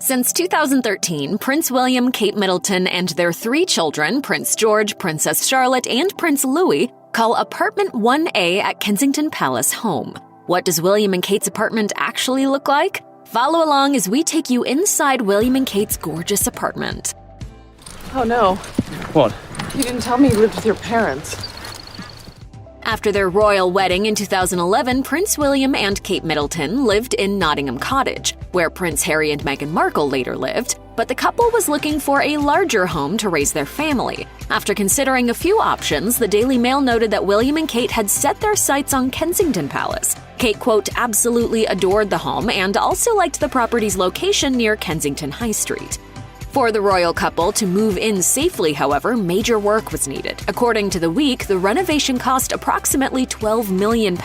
Since 2013, Prince William, Kate Middleton, and their 3 children, Prince George, Princess Charlotte, and Prince Louis, call apartment 1A at Kensington Palace home. What does William and Kate's apartment actually look like? Follow along as we take you inside William and Kate's gorgeous apartment. Oh no. What? You didn't tell me you lived with your parents. After their royal wedding in 2011, Prince William and Kate Middleton lived in Nottingham Cottage, where Prince Harry and Meghan Markle later lived, but the couple was looking for a larger home to raise their family. After considering a few options, the Daily Mail noted that William and Kate had set their sights on Kensington Palace. Kate, quote, absolutely adored the home and also liked the property's location near Kensington High Street. For the royal couple to move in safely, however, major work was needed. According to The Week, the renovation cost approximately £12 million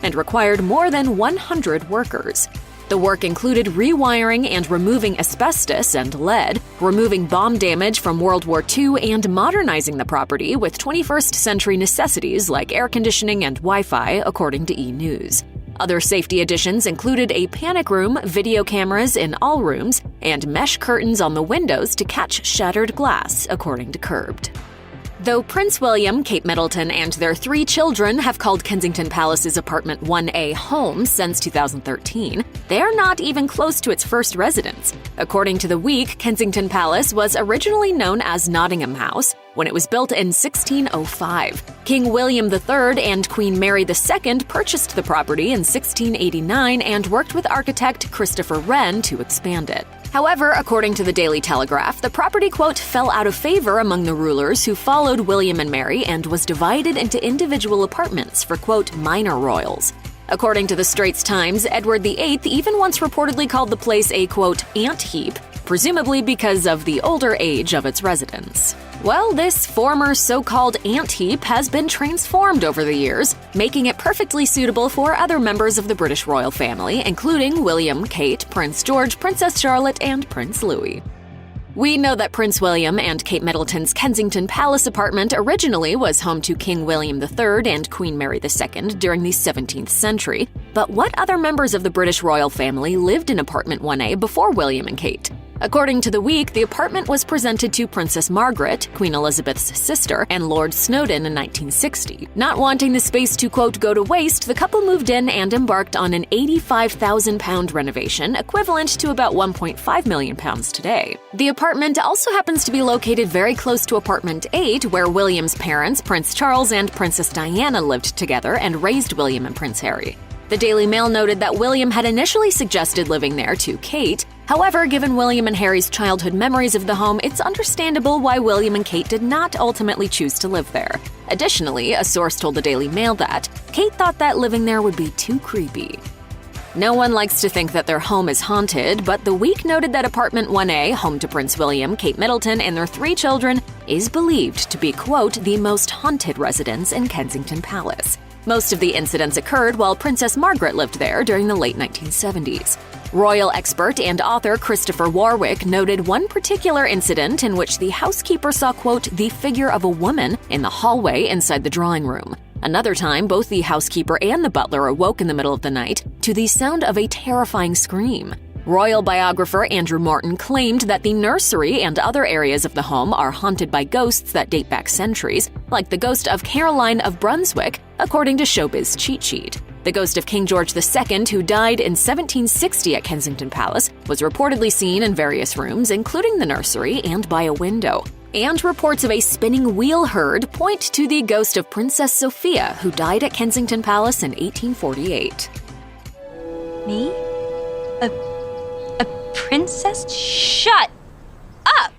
and required more than 100 workers. The work included rewiring and removing asbestos and lead, removing bomb damage from World War II, and modernizing the property with 21st century necessities like air conditioning and Wi-Fi, according to E! News. Other safety additions included a panic room, video cameras in all rooms, and mesh curtains on the windows to catch shattered glass, according to Curbed. Though Prince William, Kate Middleton, and their 3 children have called Kensington Palace's apartment 1A home since 2013, they're not even close to its first residence. According to The Week, Kensington Palace was originally known as Nottingham House when it was built in 1605. King William III and Queen Mary II purchased the property in 1689 and worked with architect Christopher Wren to expand it. However, according to the Daily Telegraph, the property, quote, fell out of favor among the rulers who followed William and Mary and was divided into individual apartments for, quote, minor royals. According to the Straits Times, Edward VIII even once reportedly called the place a, quote, ant heap, presumably because of the older age of its residents. Well, this former so-called ant heap has been transformed over the years, making it perfectly suitable for other members of the British royal family, including William, Kate, Prince George, Princess Charlotte, and Prince Louis. We know that Prince William and Kate Middleton's Kensington Palace apartment originally was home to King William III and Queen Mary II during the 17th century, but what other members of the British royal family lived in apartment 1A before William and Kate? According to The Week, the apartment was presented to Princess Margaret, Queen Elizabeth's sister, and Lord Snowdon in 1960. Not wanting the space to, quote, go to waste, the couple moved in and embarked on an £85,000 renovation, equivalent to about £1.5 million today. The apartment also happens to be located very close to apartment 8, where William's parents, Prince Charles and Princess Diana, lived together and raised William and Prince Harry. The Daily Mail noted that William had initially suggested living there to Kate. However, given William and Harry's childhood memories of the home, it's understandable why William and Kate did not ultimately choose to live there. Additionally, a source told the Daily Mail that Kate thought that living there would be too creepy. No one likes to think that their home is haunted, but The Week noted that apartment 1A, home to Prince William, Kate Middleton, and their 3 children, is believed to be, quote, the most haunted residence in Kensington Palace. Most of the incidents occurred while Princess Margaret lived there during the late 1970s. Royal expert and author Christopher Warwick noted one particular incident in which the housekeeper saw, quote, the figure of a woman in the hallway inside the drawing room. Another time, both the housekeeper and the butler awoke in the middle of the night to the sound of a terrifying scream. Royal biographer Andrew Morton claimed that the nursery and other areas of the home are haunted by ghosts that date back centuries, like the ghost of Caroline of Brunswick, according to Showbiz Cheat Sheet. The ghost of King George II, who died in 1760 at Kensington Palace, was reportedly seen in various rooms, including the nursery and by a window. And reports of a spinning wheel heard point to the ghost of Princess Sophia, who died at Kensington Palace in 1848. Me? A princess? Shut up!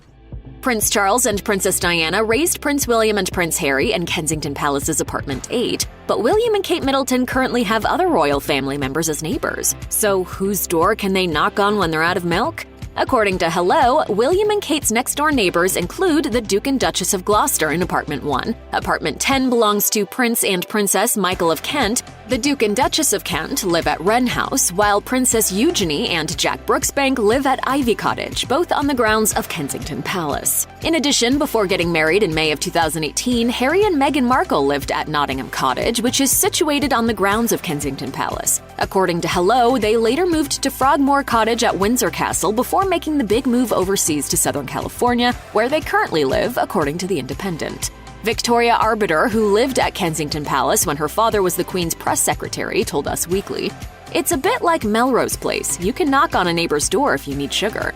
Prince Charles and Princess Diana raised Prince William and Prince Harry in Kensington Palace's apartment 8, but William and Kate Middleton currently have other royal family members as neighbors. So whose door can they knock on when they're out of milk? According to Hello, William and Kate's next-door neighbors include the Duke and Duchess of Gloucester in Apartment 1. Apartment 10 belongs to Prince and Princess Michael of Kent. The Duke and Duchess of Kent live at Wren House, while Princess Eugenie and Jack Brooksbank live at Ivy Cottage, both on the grounds of Kensington Palace. In addition, before getting married in May of 2018, Harry and Meghan Markle lived at Nottingham Cottage, which is situated on the grounds of Kensington Palace. According to Hello, they later moved to Frogmore Cottage at Windsor Castle before making the big move overseas to Southern California, where they currently live, according to The Independent. Victoria Arbiter, who lived at Kensington Palace when her father was the Queen's press secretary, told Us Weekly, "It's a bit like Melrose Place. You can knock on a neighbor's door if you need sugar."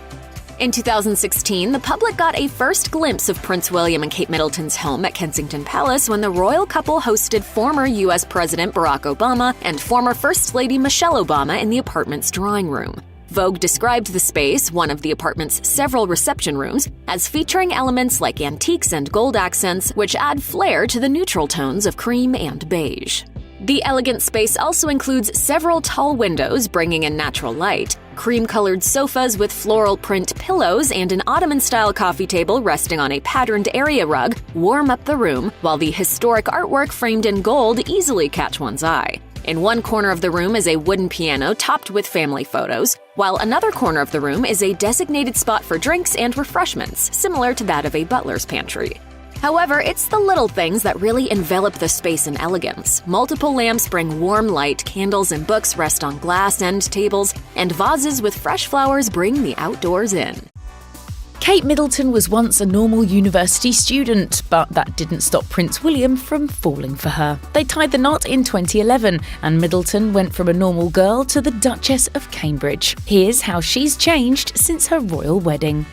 In 2016, the public got a first glimpse of Prince William and Kate Middleton's home at Kensington Palace when the royal couple hosted former U.S. President Barack Obama and former First Lady Michelle Obama in the apartment's drawing room. Vogue described the space, one of the apartment's several reception rooms, as featuring elements like antiques and gold accents, which add flair to the neutral tones of cream and beige. The elegant space also includes several tall windows bringing in natural light, cream-colored sofas with floral print pillows, and an Ottoman-style coffee table resting on a patterned area rug warm up the room, while the historic artwork framed in gold easily catch one's eye. In one corner of the room is a wooden piano topped with family photos, while another corner of the room is a designated spot for drinks and refreshments, similar to that of a butler's pantry. However, it's the little things that really envelop the space in elegance. Multiple lamps bring warm light, candles and books rest on glass end tables, and vases with fresh flowers bring the outdoors in. Kate Middleton was once a normal university student, but that didn't stop Prince William from falling for her. They tied the knot in 2011, and Middleton went from a normal girl to the Duchess of Cambridge. Here's how she's changed since her royal wedding.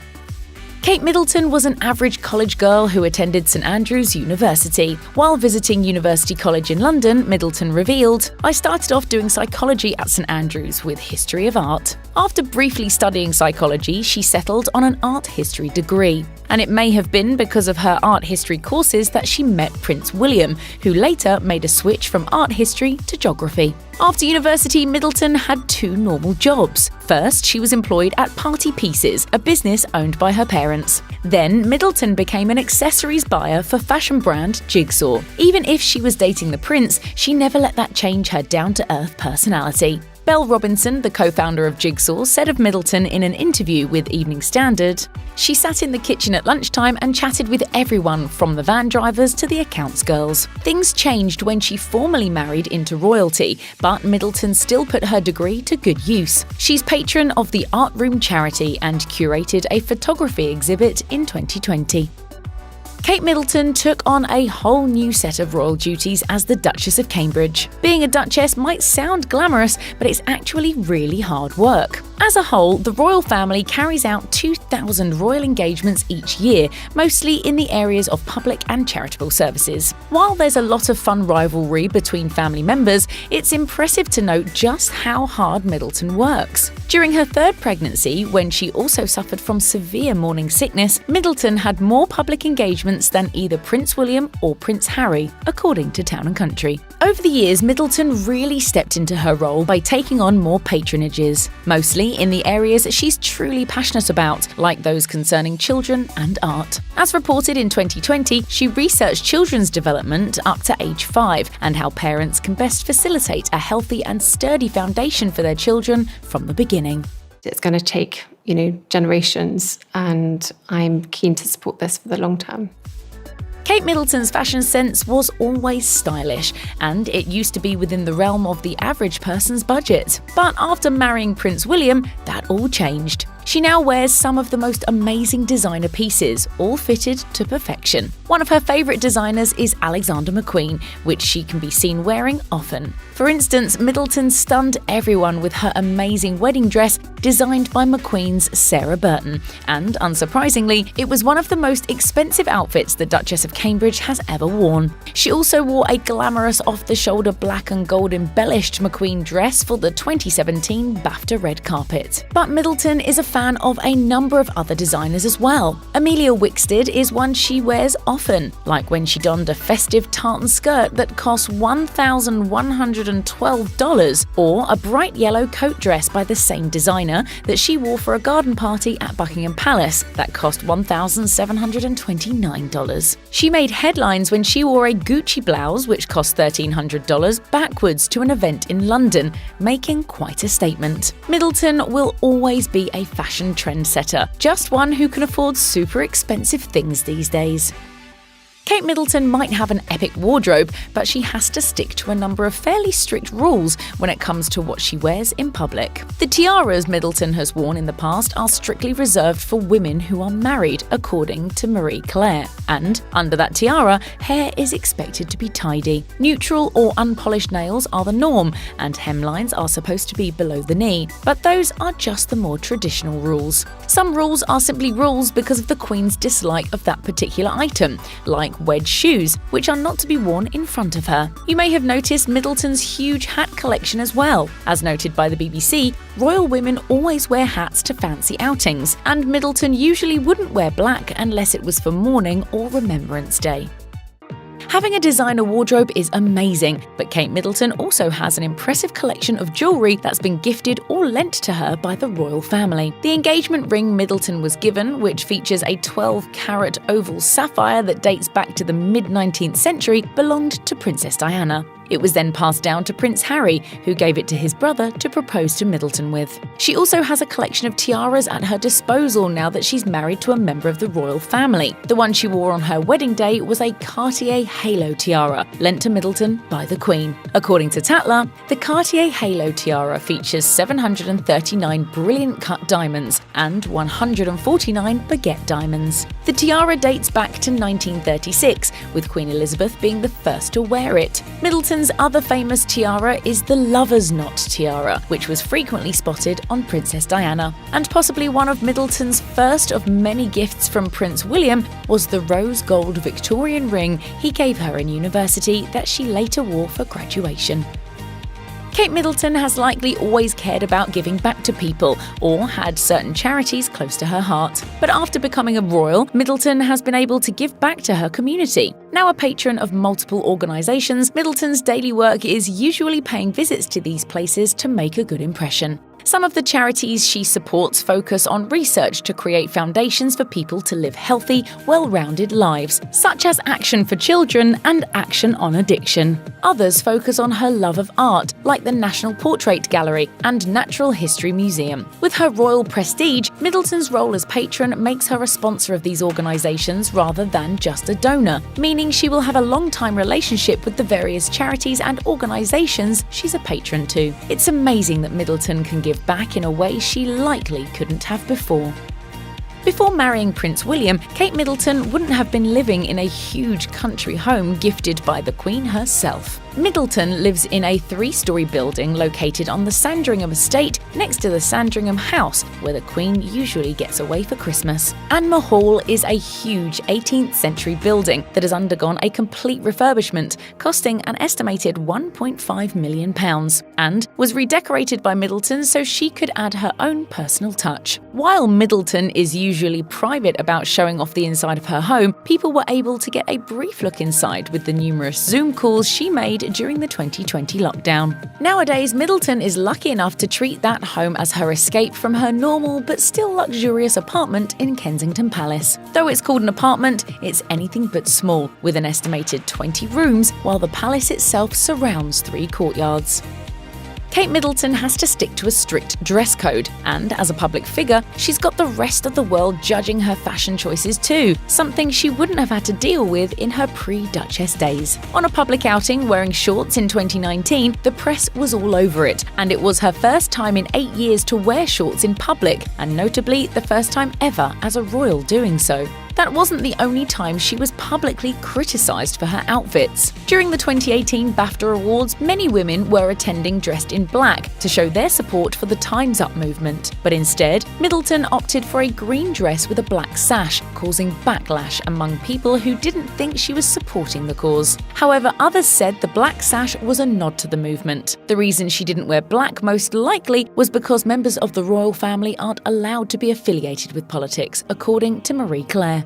Kate Middleton was an average college girl who attended St Andrews University. While visiting University College in London, Middleton revealed, "I started off doing psychology at St Andrews with history of art. After briefly studying psychology, she settled on an art history degree. And it may have been because of her art history courses that she met Prince William, who later made a switch from art history to geography." After university, Middleton had two normal jobs. First, she was employed at Party Pieces, a business owned by her parents. Then, Middleton became an accessories buyer for fashion brand Jigsaw. Even if she was dating the prince, she never let that change her down-to-earth personality. Belle Robinson, the co-founder of Jigsaw, said of Middleton in an interview with Evening Standard, "She sat in the kitchen at lunchtime and chatted with everyone from the van drivers to the accounts girls." Things changed when she formally married into royalty, but Middleton still put her degree to good use. She's patron of the Art Room charity and curated a photography exhibit in 2020. Kate Middleton took on a whole new set of royal duties as the Duchess of Cambridge. Being a duchess might sound glamorous, but it's actually really hard work. As a whole, the royal family carries out 2,000 royal engagements each year, mostly in the areas of public and charitable services. While there's a lot of fun rivalry between family members, it's impressive to note just how hard Middleton works. During her third pregnancy, when she also suffered from severe morning sickness, Middleton had more public engagements than either Prince William or Prince Harry, according to Town & Country. Over the years, Middleton really stepped into her role by taking on more patronages, mostly in the areas she's truly passionate about, like those concerning children and art. As reported in 2020, she researched children's development up to age 5 and how parents can best facilitate a healthy and sturdy foundation for their children from the beginning. It's going to take, generations, and I'm keen to support this for the long term. Kate Middleton's fashion sense was always stylish, and it used to be within the realm of the average person's budget. But after marrying Prince William, that all changed. She now wears some of the most amazing designer pieces, all fitted to perfection. One of her favourite designers is Alexander McQueen, which she can be seen wearing often. For instance, Middleton stunned everyone with her amazing wedding dress designed by McQueen's Sarah Burton, and unsurprisingly, it was one of the most expensive outfits the Duchess of Cambridge has ever worn. She also wore a glamorous off-the-shoulder black and gold embellished McQueen dress for the 2017 BAFTA red carpet. But Middleton is a fan of a number of other designers as well. Amelia Wickstead is one she wears often, like when she donned a festive tartan skirt that cost $1,112, or a bright yellow coat dress by the same designer that she wore for a garden party at Buckingham Palace that cost $1,729. She made headlines when she wore a Gucci blouse which cost $1,300 backwards to an event in London, making quite a statement. Middleton will always be a fashion trendsetter, just one who can afford super expensive things these days. Kate Middleton might have an epic wardrobe, but she has to stick to a number of fairly strict rules when it comes to what she wears in public. The tiaras Middleton has worn in the past are strictly reserved for women who are married, according to Marie Claire. And under that tiara, hair is expected to be tidy. Neutral or unpolished nails are the norm, and hemlines are supposed to be below the knee. But those are just the more traditional rules. Some rules are simply rules because of the Queen's dislike of that particular item, like wedge shoes, which are not to be worn in front of her. You may have noticed Middleton's huge hat collection as well. As noted by the BBC, royal women always wear hats to fancy outings, and Middleton usually wouldn't wear black unless it was for mourning or Remembrance Day. Having a designer wardrobe is amazing, but Kate Middleton also has an impressive collection of jewellery that's been gifted or lent to her by the royal family. The engagement ring Middleton was given, which features a 12-carat oval sapphire that dates back to the mid-19th century, belonged to Princess Diana. It was then passed down to Prince Harry, who gave it to his brother to propose to Middleton with. She also has a collection of tiaras at her disposal now that she's married to a member of the royal family. The one she wore on her wedding day was a Cartier halo tiara, lent to Middleton by the Queen. According to Tatler, the Cartier halo tiara features 739 brilliant cut diamonds and 149 baguette diamonds. The tiara dates back to 1936, with Queen Elizabeth being the first to wear it. Middleton's other famous tiara is the Lover's Knot tiara, which was frequently spotted on Princess Diana. And possibly one of Middleton's first of many gifts from Prince William was the rose gold Victorian ring he gave her in university that she later wore for graduation. Kate Middleton has likely always cared about giving back to people, or had certain charities close to her heart. But after becoming a royal, Middleton has been able to give back to her community. Now a patron of multiple organisations, Middleton's daily work is usually paying visits to these places to make a good impression. Some of the charities she supports focus on research to create foundations for people to live healthy, well-rounded lives, such as Action for Children and Action on Addiction. Others focus on her love of art, like the National Portrait Gallery and Natural History Museum. With her royal prestige, Middleton's role as patron makes her a sponsor of these organisations rather than just a donor, meaning she will have a long-time relationship with the various charities and organisations she's a patron to. It's amazing that Middleton can give back in a way she likely couldn't have before. Before marrying Prince William, Kate Middleton wouldn't have been living in a huge country home gifted by the Queen herself. Middleton lives in a 3-storey building located on the Sandringham estate next to the Sandringham House, where the Queen usually gets away for Christmas. Anmer Hall is a huge 18th century building that has undergone a complete refurbishment, costing an estimated £1.5 million, and was redecorated by Middleton so she could add her own personal touch. While Middleton is usually private about showing off the inside of her home, people were able to get a brief look inside with the numerous Zoom calls she made during the 2020 lockdown. Nowadays, Middleton is lucky enough to treat that home as her escape from her normal but still luxurious apartment in Kensington Palace. Though it's called an apartment, it's anything but small, with an estimated 20 rooms, while the palace itself surrounds 3 courtyards. Kate Middleton has to stick to a strict dress code, and as a public figure, she's got the rest of the world judging her fashion choices too, something she wouldn't have had to deal with in her pre-Duchess days. On a public outing wearing shorts in 2019, the press was all over it, and it was her first time in 8 years to wear shorts in public, and notably the first time ever as a royal doing so. That wasn't the only time she was publicly criticised for her outfits. During the 2018 BAFTA Awards, many women were attending dressed in black to show their support for the Time's Up movement. But instead, Middleton opted for a green dress with a black sash, causing backlash among people who didn't think she was supporting the cause. However, others said the black sash was a nod to the movement. The reason she didn't wear black most likely was because members of the royal family aren't allowed to be affiliated with politics, according to Marie Claire.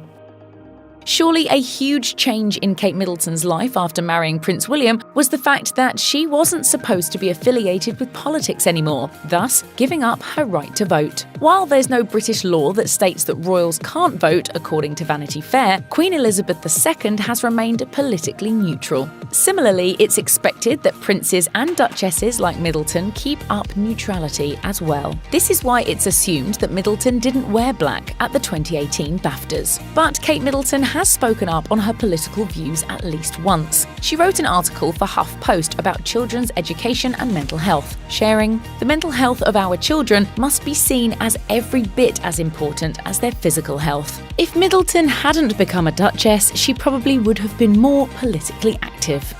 Surely a huge change in Kate Middleton's life after marrying Prince William was the fact that she wasn't supposed to be affiliated with politics anymore, thus giving up her right to vote. While there's no British law that states that royals can't vote, according to Vanity Fair, Queen Elizabeth II has remained politically neutral. Similarly, it's expected that princes and duchesses like Middleton keep up neutrality as well. This is why it's assumed that Middleton didn't wear black at the 2018 BAFTAs. But Kate Middleton has spoken up on her political views at least once. She wrote an article for HuffPost about children's education and mental health, sharing, "The mental health of our children must be seen as every bit as important as their physical health." If Middleton hadn't become a Duchess, she probably would have been more politically active.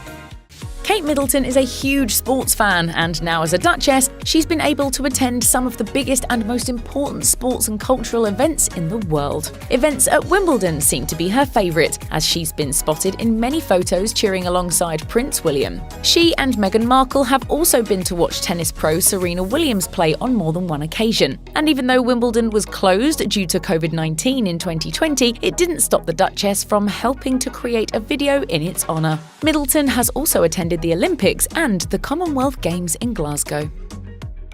Kate Middleton is a huge sports fan, and now as a Duchess, she's been able to attend some of the biggest and most important sports and cultural events in the world. Events at Wimbledon seem to be her favourite, as she's been spotted in many photos cheering alongside Prince William. She and Meghan Markle have also been to watch tennis pro Serena Williams play on more than one occasion. And even though Wimbledon was closed due to COVID-19 in 2020, it didn't stop the Duchess from helping to create a video in its honour. Middleton has also attended the Olympics and the Commonwealth Games in Glasgow.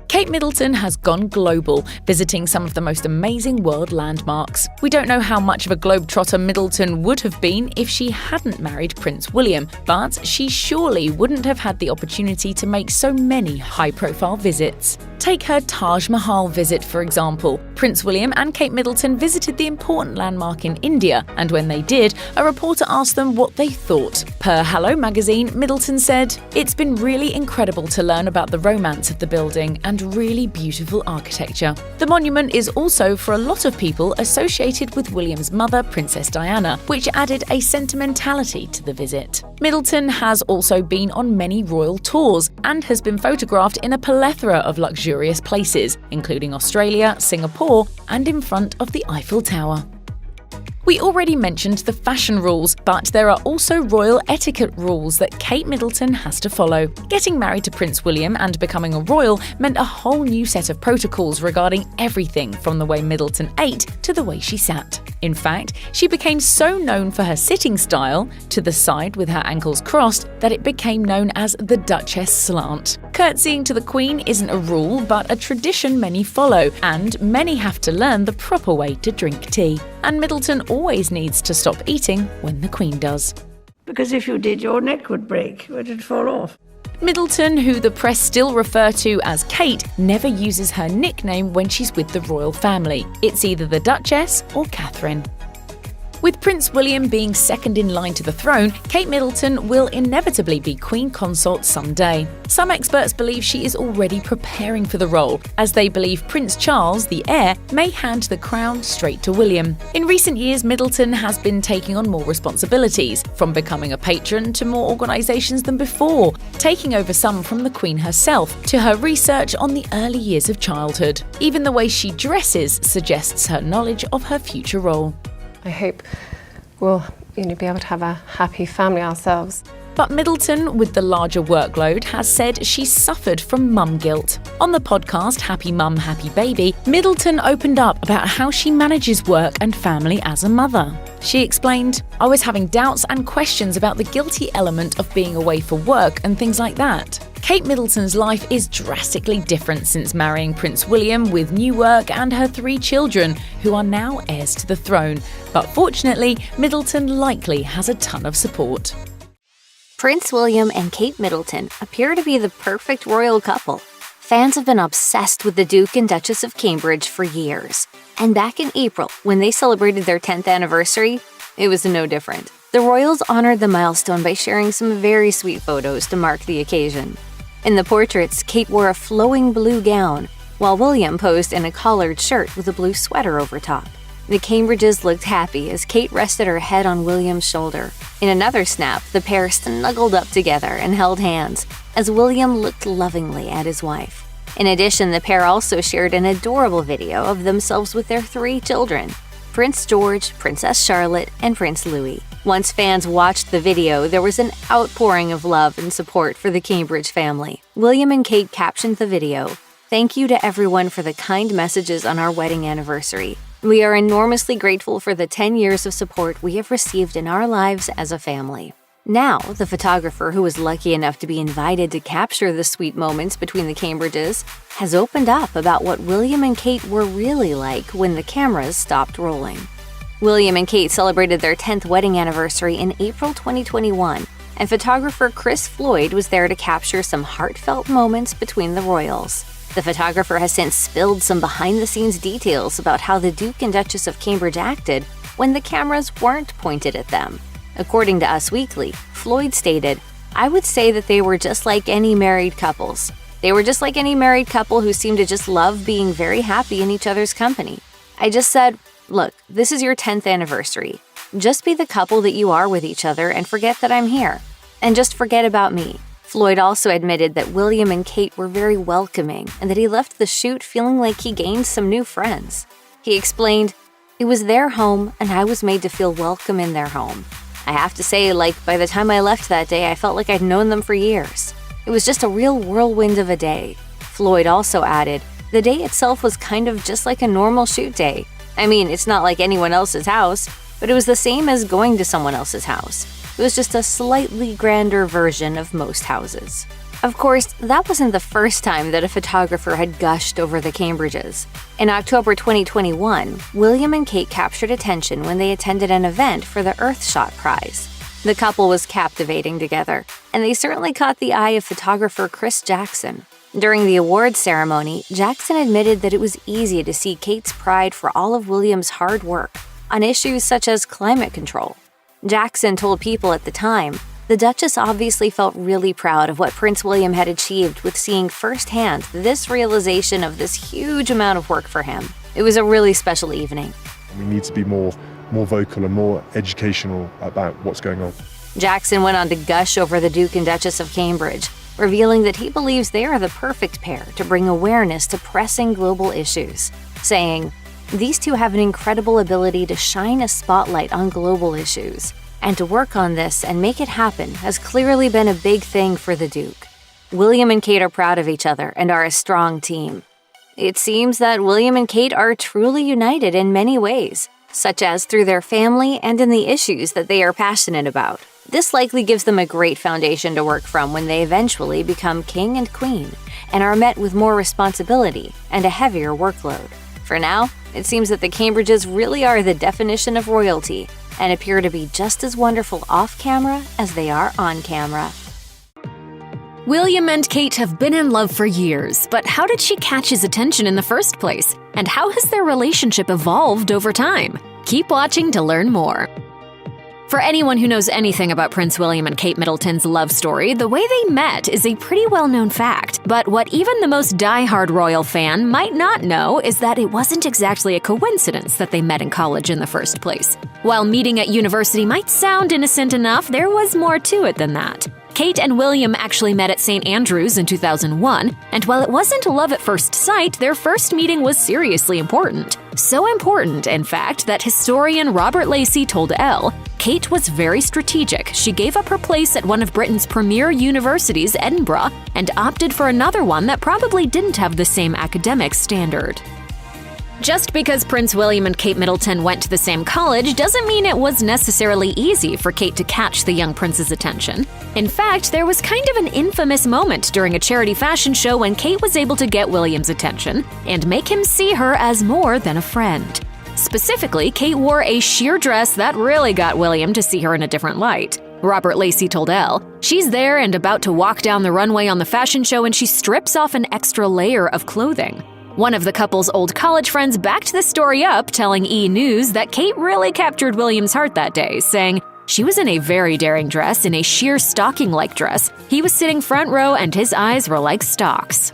Kate Middleton has gone global, visiting some of the most amazing world landmarks. We don't know how much of a globetrotter Middleton would have been if she hadn't married Prince William, but she surely wouldn't have had the opportunity to make so many high-profile visits. Take her Taj Mahal visit, for example. Prince William and Kate Middleton visited the important landmark in India, and when they did, a reporter asked them what they thought. Per Hello magazine, Middleton said, "It's been really incredible to learn about the romance of the building and really beautiful architecture. The monument is also, for a lot of people, associated with William's mother, Princess Diana, which added a sentimentality to the visit." Middleton has also been on many royal tours and has been photographed in a plethora of luxurious places, including Australia, Singapore, and in front of the Eiffel Tower. We already mentioned the fashion rules, but there are also royal etiquette rules that Kate Middleton has to follow. Getting married to Prince William and becoming a royal meant a whole new set of protocols regarding everything from the way Middleton ate to the way she sat. In fact, she became so known for her sitting style, to the side with her ankles crossed, that it became known as the Duchess slant. Curtsying to the Queen isn't a rule, but a tradition many follow, and many have to learn the proper way to drink tea. And Middleton always needs to stop eating when the Queen does. Because if you did, your neck would break, it would fall off. Middleton, who the press still refer to as Kate, never uses her nickname when she's with the royal family. It's either the Duchess or Catherine. With Prince William being second in line to the throne, Kate Middleton will inevitably be Queen Consort someday. Some experts believe she is already preparing for the role, as they believe Prince Charles, the heir, may hand the crown straight to William. In recent years, Middleton has been taking on more responsibilities, from becoming a patron to more organisations than before, taking over some from the Queen herself, to her research on the early years of childhood. Even the way she dresses suggests her knowledge of her future role. I hope we'll be able to have a happy family ourselves. But Middleton, with the larger workload, has said she's suffered from mum guilt. On the podcast Happy Mum, Happy Baby, Middleton opened up about how she manages work and family as a mother. She explained, "I was having doubts and questions about the guilty element of being away for work and things like that." Kate Middleton's life is drastically different since marrying Prince William, with new work and her 3 children, who are now heirs to the throne. But fortunately, Middleton likely has a ton of support. Prince William and Kate Middleton appear to be the perfect royal couple. Fans have been obsessed with the Duke and Duchess of Cambridge for years. And back in April, when they celebrated their 10th anniversary, it was no different. The royals honored the milestone by sharing some very sweet photos to mark the occasion. In the portraits, Kate wore a flowing blue gown, while William posed in a collared shirt with a blue sweater over top. The Cambridges looked happy as Kate rested her head on William's shoulder. In another snap, the pair snuggled up together and held hands, as William looked lovingly at his wife. In addition, the pair also shared an adorable video of themselves with their 3 children, Prince George, Princess Charlotte, and Prince Louis. Once fans watched the video, there was an outpouring of love and support for the Cambridge family. William and Kate captioned the video, "Thank you to everyone for the kind messages on our wedding anniversary. We are enormously grateful for the 10 years of support we have received in our lives as a family." Now, the photographer who was lucky enough to be invited to capture the sweet moments between the Cambridges has opened up about what William and Kate were really like when the cameras stopped rolling. William and Kate celebrated their 10th wedding anniversary in April 2021, and photographer Chris Floyd was there to capture some heartfelt moments between the royals. The photographer has since spilled some behind-the-scenes details about how the Duke and Duchess of Cambridge acted when the cameras weren't pointed at them. According to Us Weekly, Floyd stated, "I would say that they were just like any married couples. They were just like any married couple who seemed to just love being very happy in each other's company. I just said, look, this is your 10th anniversary. Just be the couple that you are with each other and forget that I'm here. And just forget about me." Floyd also admitted that William and Kate were very welcoming and that he left the shoot feeling like he gained some new friends. He explained, "It was their home and I was made to feel welcome in their home. I have to say, by the time I left that day, I felt like I'd known them for years. It was just a real whirlwind of a day." Floyd also added, "The day itself was kind of just like a normal shoot day. I mean, it's not like anyone else's house, but it was the same as going to someone else's house. It was just a slightly grander version of most houses." Of course, that wasn't the first time that a photographer had gushed over the Cambridges. In October 2021, William and Kate captured attention when they attended an event for the Earthshot Prize. The couple was captivating together, and they certainly caught the eye of photographer Chris Jackson. During the awards ceremony, Jackson admitted that it was easy to see Kate's pride for all of William's hard work on issues such as climate control. Jackson told People at the time, "The Duchess obviously felt really proud of what Prince William had achieved with seeing firsthand this realization of this huge amount of work for him. It was a really special evening." We need to be more vocal and more educational about what's going on. Jackson went on to gush over the Duke and Duchess of Cambridge, revealing that he believes they are the perfect pair to bring awareness to pressing global issues, saying, "These two have an incredible ability to shine a spotlight on global issues, and to work on this and make it happen has clearly been a big thing for the Duke. William and Kate are proud of each other and are a strong team. It seems that William and Kate are truly united in many ways, such as through their family and in the issues that they are passionate about. This likely gives them a great foundation to work from when they eventually become king and queen and are met with more responsibility and a heavier workload. For now, it seems that the Cambridges really are the definition of royalty and appear to be just as wonderful off-camera as they are on-camera." William and Kate have been in love for years, but how did she catch his attention in the first place? And how has their relationship evolved over time? Keep watching to learn more. For anyone who knows anything about Prince William and Kate Middleton's love story, the way they met is a pretty well-known fact. But what even the most die-hard royal fan might not know is that it wasn't exactly a coincidence that they met in college in the first place. While meeting at university might sound innocent enough, there was more to it than that. Kate and William actually met at St. Andrews in 2001, and while it wasn't love at first sight, their first meeting was seriously important. So important, in fact, that historian Robert Lacey told Elle, Kate was very strategic. She gave up her place at one of Britain's premier universities, Edinburgh, and opted for another one that probably didn't have the same academic standard. Just because Prince William and Kate Middleton went to the same college doesn't mean it was necessarily easy for Kate to catch the young prince's attention. In fact, there was kind of an infamous moment during a charity fashion show when Kate was able to get William's attention and make him see her as more than a friend. Specifically, Kate wore a sheer dress that really got William to see her in a different light. Robert Lacey told Elle, "She's there and about to walk down the runway on the fashion show and she strips off an extra layer of clothing." One of the couple's old college friends backed this story up, telling E! News that Kate really captured William's heart that day, saying, "She was in a very daring dress, in a sheer stocking-like dress. He was sitting front row and his eyes were like stalks."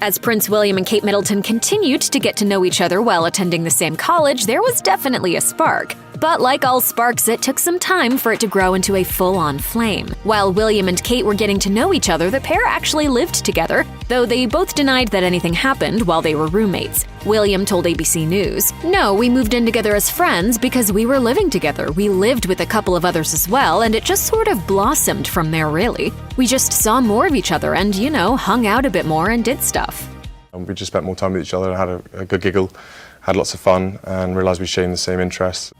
As Prince William and Kate Middleton continued to get to know each other while attending the same college, there was definitely a spark. But like all sparks, it took some time for it to grow into a full-on flame. While William and Kate were getting to know each other, the pair actually lived together, though they both denied that anything happened while they were roommates. William told ABC News, "No, we moved in together as friends because we were living together. We lived with a couple of others as well, and it just sort of blossomed from there, really. We just saw more of each other and, hung out a bit more and did stuff." We just spent more time with each other and had a good giggle, had lots of fun, and realised we shared the same interests.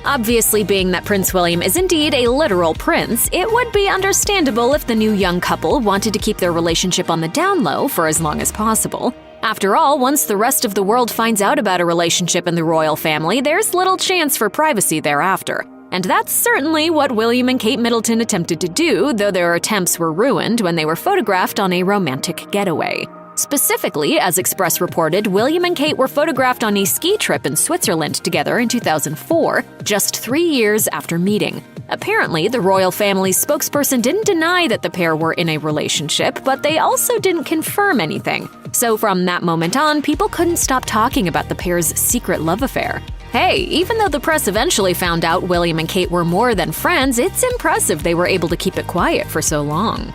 Obviously, being that Prince William is indeed a literal prince, it would be understandable if the new young couple wanted to keep their relationship on the down low for as long as possible. After all, once the rest of the world finds out about a relationship in the royal family, there's little chance for privacy thereafter. And that's certainly what William and Kate Middleton attempted to do, though their attempts were ruined when they were photographed on a romantic getaway. Specifically, as Express reported, William and Kate were photographed on a ski trip in Switzerland together in 2004, just 3 years after meeting. Apparently, the royal family's spokesperson didn't deny that the pair were in a relationship, but they also didn't confirm anything. So from that moment on, people couldn't stop talking about the pair's secret love affair. Hey, even though the press eventually found out William and Kate were more than friends, it's impressive they were able to keep it quiet for so long.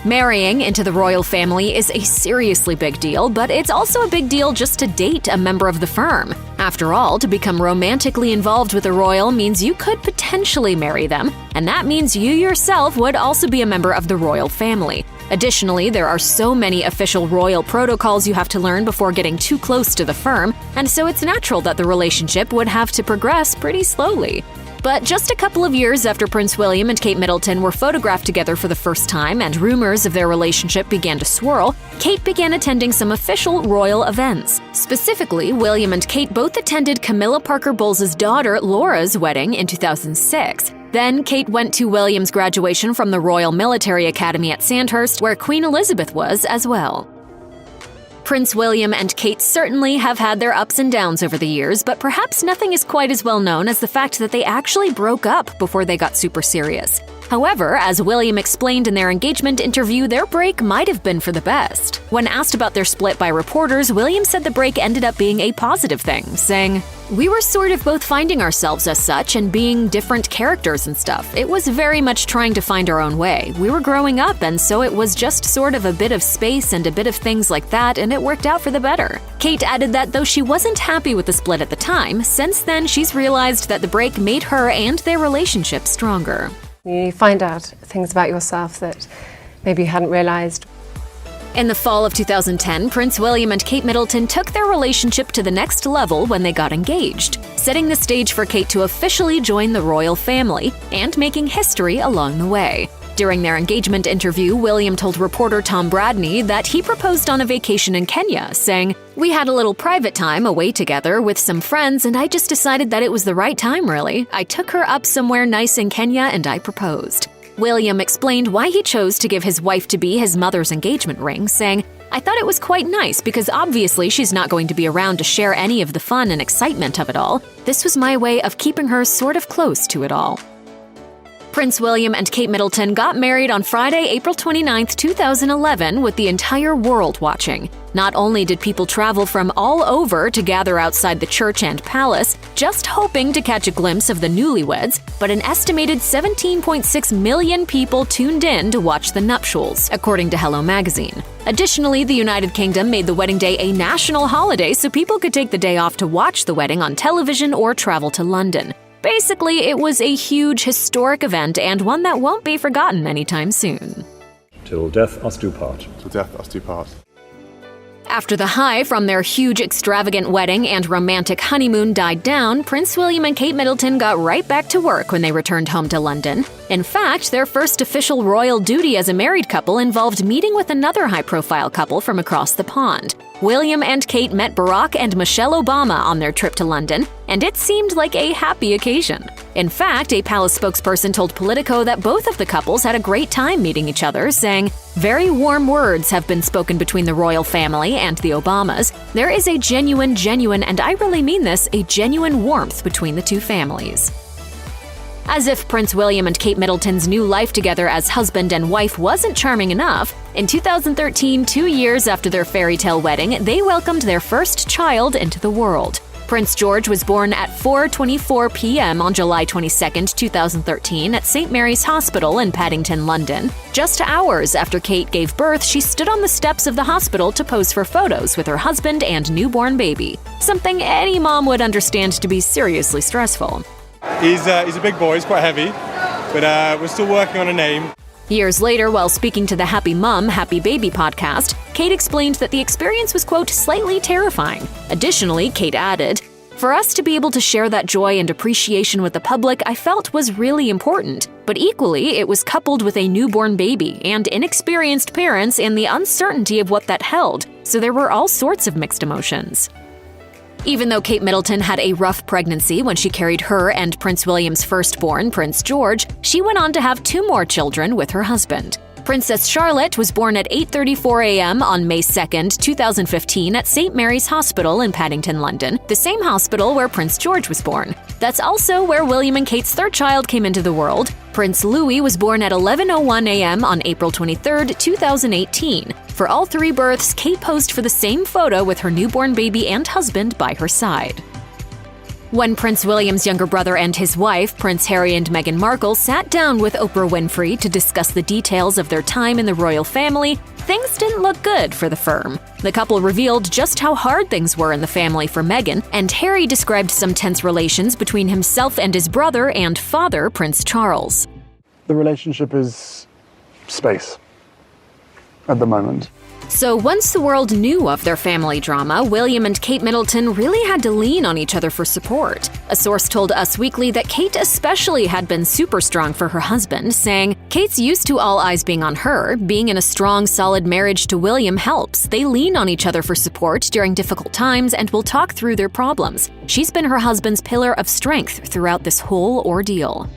Marrying into the royal family is a seriously big deal, but it's also a big deal just to date a member of the firm. After all, to become romantically involved with a royal means you could potentially marry them, and that means you yourself would also be a member of the royal family. Additionally, there are so many official royal protocols you have to learn before getting too close to the firm, and so it's natural that the relationship would have to progress pretty slowly. But just a couple of years after Prince William and Kate Middleton were photographed together for the first time and rumors of their relationship began to swirl, Kate began attending some official royal events. Specifically, William and Kate both attended Camilla Parker Bowles' daughter Laura's wedding in 2006. Then Kate went to William's graduation from the Royal Military Academy at Sandhurst, where Queen Elizabeth was as well. Prince William and Kate certainly have had their ups and downs over the years, but perhaps nothing is quite as well known as the fact that they actually broke up before they got super serious. However, as William explained in their engagement interview, their break might have been for the best. When asked about their split by reporters, William said the break ended up being a positive thing, saying, "We were sort of both finding ourselves as such and being different characters and stuff. It was very much trying to find our own way. We were growing up, and so it was just sort of a bit of space and a bit of things like that, and it worked out for the better." Kate added that though she wasn't happy with the split at the time, since then she's realized that the break made her and their relationship stronger. You find out things about yourself that maybe you hadn't realized. In the fall of 2010, Prince William and Kate Middleton took their relationship to the next level when they got engaged, setting the stage for Kate to officially join the royal family and making history along the way. During their engagement interview, William told reporter Tom Bradney that he proposed on a vacation in Kenya, saying, "We had a little private time away together with some friends, and I just decided that it was the right time, really. I took her up somewhere nice in Kenya and I proposed." William explained why he chose to give his wife-to-be his mother's engagement ring, saying, "I thought it was quite nice because obviously she's not going to be around to share any of the fun and excitement of it all. This was my way of keeping her sort of close to it all." Prince William and Kate Middleton got married on Friday, April 29, 2011, with the entire world watching. Not only did people travel from all over to gather outside the church and palace, just hoping to catch a glimpse of the newlyweds, but an estimated 17.6 million people tuned in to watch the nuptials, according to Hello Magazine. Additionally, the United Kingdom made the wedding day a national holiday so people could take the day off to watch the wedding on television or travel to London. Basically, it was a huge historic event and one that won't be forgotten anytime soon. Till death us do part. Till death us do part. After the high from their huge extravagant wedding and romantic honeymoon died down, Prince William and Kate Middleton got right back to work when they returned home to London. In fact, their first official royal duty as a married couple involved meeting with another high-profile couple from across the pond. William and Kate met Barack and Michelle Obama on their trip to London, and it seemed like a happy occasion. In fact, a palace spokesperson told Politico that both of the couples had a great time meeting each other, saying, "Very warm words have been spoken between the royal family and the Obamas. There is a genuine, and I really mean this, a genuine warmth between the two families." As if Prince William and Kate Middleton's new life together as husband and wife wasn't charming enough, in 2013, 2 years after their fairy tale wedding, they welcomed their first child into the world. Prince George was born at 4:24 p.m. on July 22, 2013 at St. Mary's Hospital in Paddington, London. Just hours after Kate gave birth, she stood on the steps of the hospital to pose for photos with her husband and newborn baby, something any mom would understand to be seriously stressful. He's a big boy, he's quite heavy, but we're still working on a name. Years later, while speaking to the Happy Mum, Happy Baby podcast, Kate explained that the experience was, quote, slightly terrifying. Additionally, Kate added, "For us to be able to share that joy and appreciation with the public, I felt was really important. But equally, it was coupled with a newborn baby and inexperienced parents and the uncertainty of what that held, so there were all sorts of mixed emotions." Even though Kate Middleton had a rough pregnancy when she carried her and Prince William's firstborn, Prince George, she went on to have 2 more children with her husband. Princess Charlotte was born at 8:34 a.m. on May 2, 2015 at St. Mary's Hospital in Paddington, London, the same hospital where Prince George was born. That's also where William and Kate's third child came into the world. Prince Louis was born at 11:01 a.m. on April 23, 2018. For all three births, Kate posed for the same photo with her newborn baby and husband by her side. When Prince William's younger brother and his wife, Prince Harry and Meghan Markle, sat down with Oprah Winfrey to discuss the details of their time in the royal family, things didn't look good for the firm. The couple revealed just how hard things were in the family for Meghan, and Harry described some tense relations between himself and his brother and father, Prince Charles. The relationship is space at the moment. So once the world knew of their family drama, William and Kate Middleton really had to lean on each other for support. A source told Us Weekly that Kate especially had been super strong for her husband, saying, "Kate's used to all eyes being on her. Being in a strong, solid marriage to William helps. They lean on each other for support during difficult times and will talk through their problems. She's been her husband's pillar of strength throughout this whole ordeal."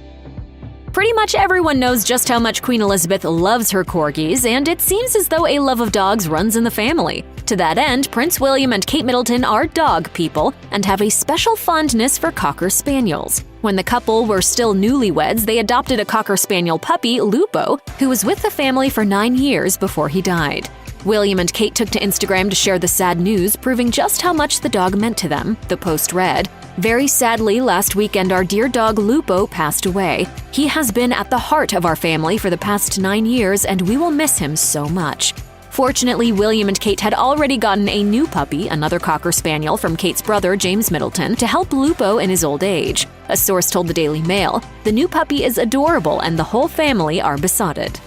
Pretty much everyone knows just how much Queen Elizabeth loves her corgis, and it seems as though a love of dogs runs in the family. To that end, Prince William and Kate Middleton are dog people and have a special fondness for Cocker Spaniels. When the couple were still newlyweds, they adopted a Cocker Spaniel puppy, Lupo, who was with the family for 9 years before he died. William and Kate took to Instagram to share the sad news, proving just how much the dog meant to them. The post read, "Very sadly, last weekend our dear dog Lupo passed away. He has been at the heart of our family for the past 9 years, and we will miss him so much." Fortunately, William and Kate had already gotten a new puppy, another Cocker Spaniel from Kate's brother, James Middleton, to help Lupo in his old age. A source told the Daily Mail, "The new puppy is adorable and the whole family are besotted."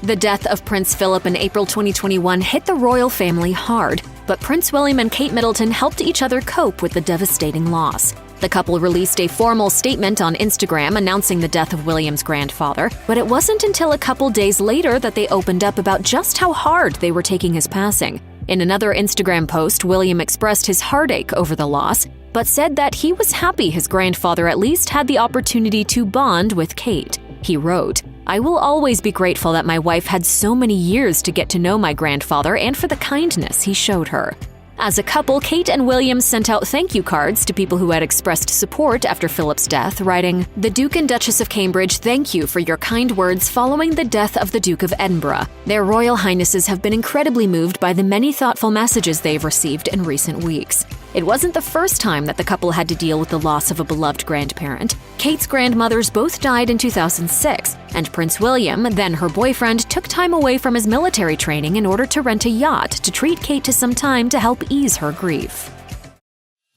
The death of Prince Philip in April 2021 hit the royal family hard, but Prince William and Kate Middleton helped each other cope with the devastating loss. The couple released a formal statement on Instagram announcing the death of William's grandfather, but it wasn't until a couple days later that they opened up about just how hard they were taking his passing. In another Instagram post, William expressed his heartache over the loss, but said that he was happy his grandfather at least had the opportunity to bond with Kate. He wrote, "I will always be grateful that my wife had so many years to get to know my grandfather and for the kindness he showed her." As a couple, Kate and William sent out thank you cards to people who had expressed support after Philip's death, writing, "The Duke and Duchess of Cambridge thank you for your kind words following the death of the Duke of Edinburgh. Their Royal Highnesses have been incredibly moved by the many thoughtful messages they've received in recent weeks." It wasn't the first time that the couple had to deal with the loss of a beloved grandparent. Kate's grandmothers both died in 2006, and Prince William, then her boyfriend, took time away from his military training in order to rent a yacht to treat Kate to some time to help ease her grief.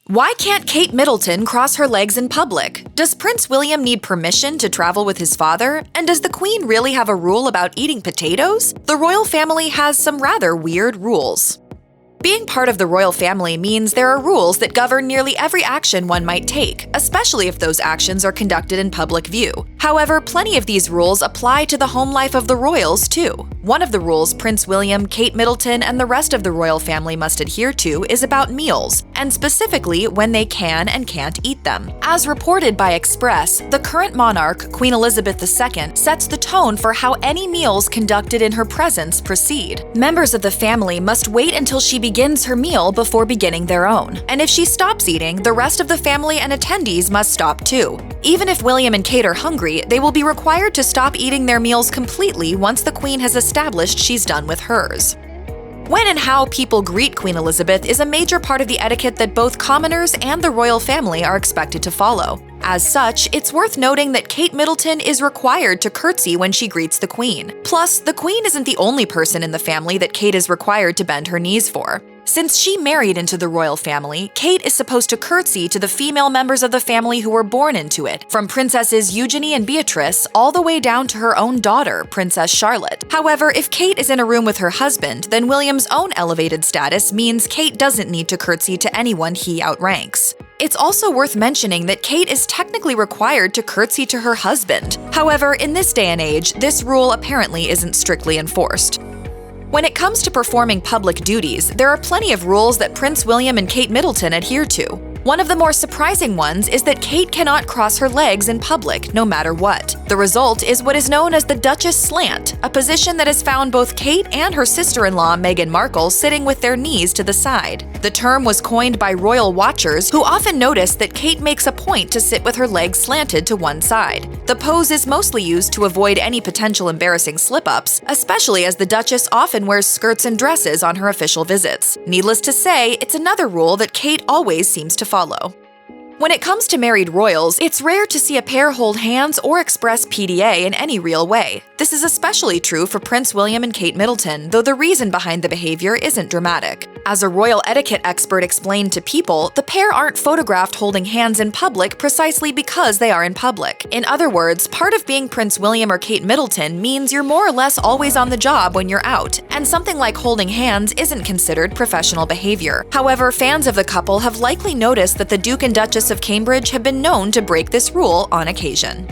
Why can't Kate Middleton cross her legs in public? Does Prince William need permission to travel with his father? And does the Queen really have a rule about eating potatoes? The royal family has some rather weird rules. Being part of the royal family means there are rules that govern nearly every action one might take, especially if those actions are conducted in public view. However, plenty of these rules apply to the home life of the royals too. One of the rules Prince William, Kate Middleton, and the rest of the royal family must adhere to is about meals, and specifically when they can and can't eat them. As reported by Express, the current monarch, Queen Elizabeth II, sets the tone for how any meals conducted in her presence proceed. Members of the family must wait until she begins her meal before beginning their own. And if she stops eating, the rest of the family and attendees must stop too. Even if William and Kate are hungry, they will be required to stop eating their meals completely once the Queen has established she's done with hers. When and how people greet Queen Elizabeth is a major part of the etiquette that both commoners and the royal family are expected to follow. As such, it's worth noting that Kate Middleton is required to curtsy when she greets the Queen. Plus, the Queen isn't the only person in the family that Kate is required to bend her knees for. Since she married into the royal family, Kate is supposed to curtsy to the female members of the family who were born into it, from Princesses Eugenie and Beatrice all the way down to her own daughter, Princess Charlotte. However, if Kate is in a room with her husband, then William's own elevated status means Kate doesn't need to curtsy to anyone he outranks. It's also worth mentioning that Kate is technically required to curtsy to her husband. However, in this day and age, this rule apparently isn't strictly enforced. When it comes to performing public duties, there are plenty of rules that Prince William and Kate Middleton adhere to. One of the more surprising ones is that Kate cannot cross her legs in public, no matter what. The result is what is known as the Duchess slant, a position that has found both Kate and her sister-in-law Meghan Markle sitting with their knees to the side. The term was coined by royal watchers who often notice that Kate makes a point to sit with her legs slanted to one side. The pose is mostly used to avoid any potential embarrassing slip-ups, especially as the Duchess often wears skirts and dresses on her official visits. Needless to say, it's another rule that Kate always seems to follow. When it comes to married royals, it's rare to see a pair hold hands or express PDA in any real way. This is especially true for Prince William and Kate Middleton, though the reason behind the behavior isn't dramatic. As a royal etiquette expert explained to People, the pair aren't photographed holding hands in public precisely because they are in public. In other words, part of being Prince William or Kate Middleton means you're more or less always on the job when you're out, and something like holding hands isn't considered professional behavior. However, fans of the couple have likely noticed that the Duke and Duchess of Cambridge have been known to break this rule on occasion.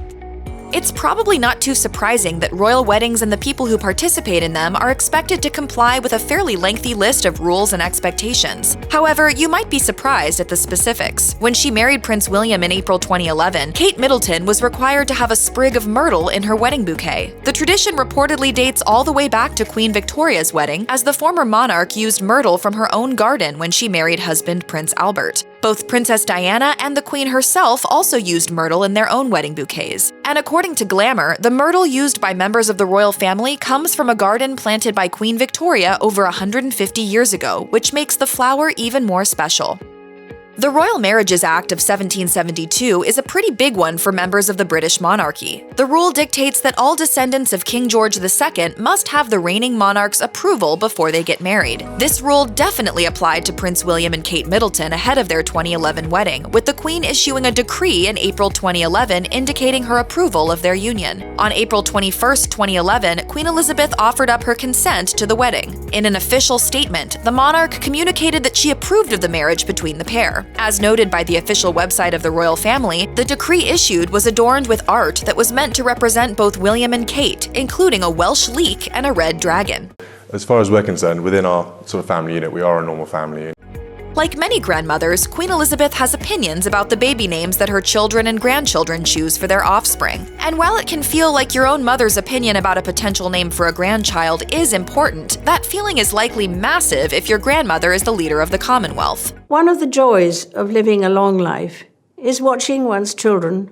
It's probably not too surprising that royal weddings and the people who participate in them are expected to comply with a fairly lengthy list of rules and expectations. However, you might be surprised at the specifics. When she married Prince William in April 2011, Kate Middleton was required to have a sprig of myrtle in her wedding bouquet. The tradition reportedly dates all the way back to Queen Victoria's wedding, as the former monarch used myrtle from her own garden when she married husband Prince Albert. Both Princess Diana and the Queen herself also used myrtle in their own wedding bouquets. And according to Glamour, the myrtle used by members of the royal family comes from a garden planted by Queen Victoria over 150 years ago, which makes the flower even more special. The Royal Marriages Act of 1772 is a pretty big one for members of the British monarchy. The rule dictates that all descendants of King George II must have the reigning monarch's approval before they get married. This rule definitely applied to Prince William and Kate Middleton ahead of their 2011 wedding, with the Queen issuing a decree in April 2011 indicating her approval of their union. On April 21, 2011, Queen Elizabeth offered up her consent to the wedding. In an official statement, the monarch communicated that she approved of the marriage between the pair. As noted by the official website of the royal family, the decree issued was adorned with art that was meant to represent both William and Kate, including a Welsh leek and a red dragon. As far as we're concerned, within our sort of family unit, we are a normal family. Like many grandmothers, Queen Elizabeth has opinions about the baby names that her children and grandchildren choose for their offspring. And while it can feel like your own mother's opinion about a potential name for a grandchild is important, that feeling is likely massive if your grandmother is the leader of the Commonwealth. One of the joys of living a long life is watching one's children,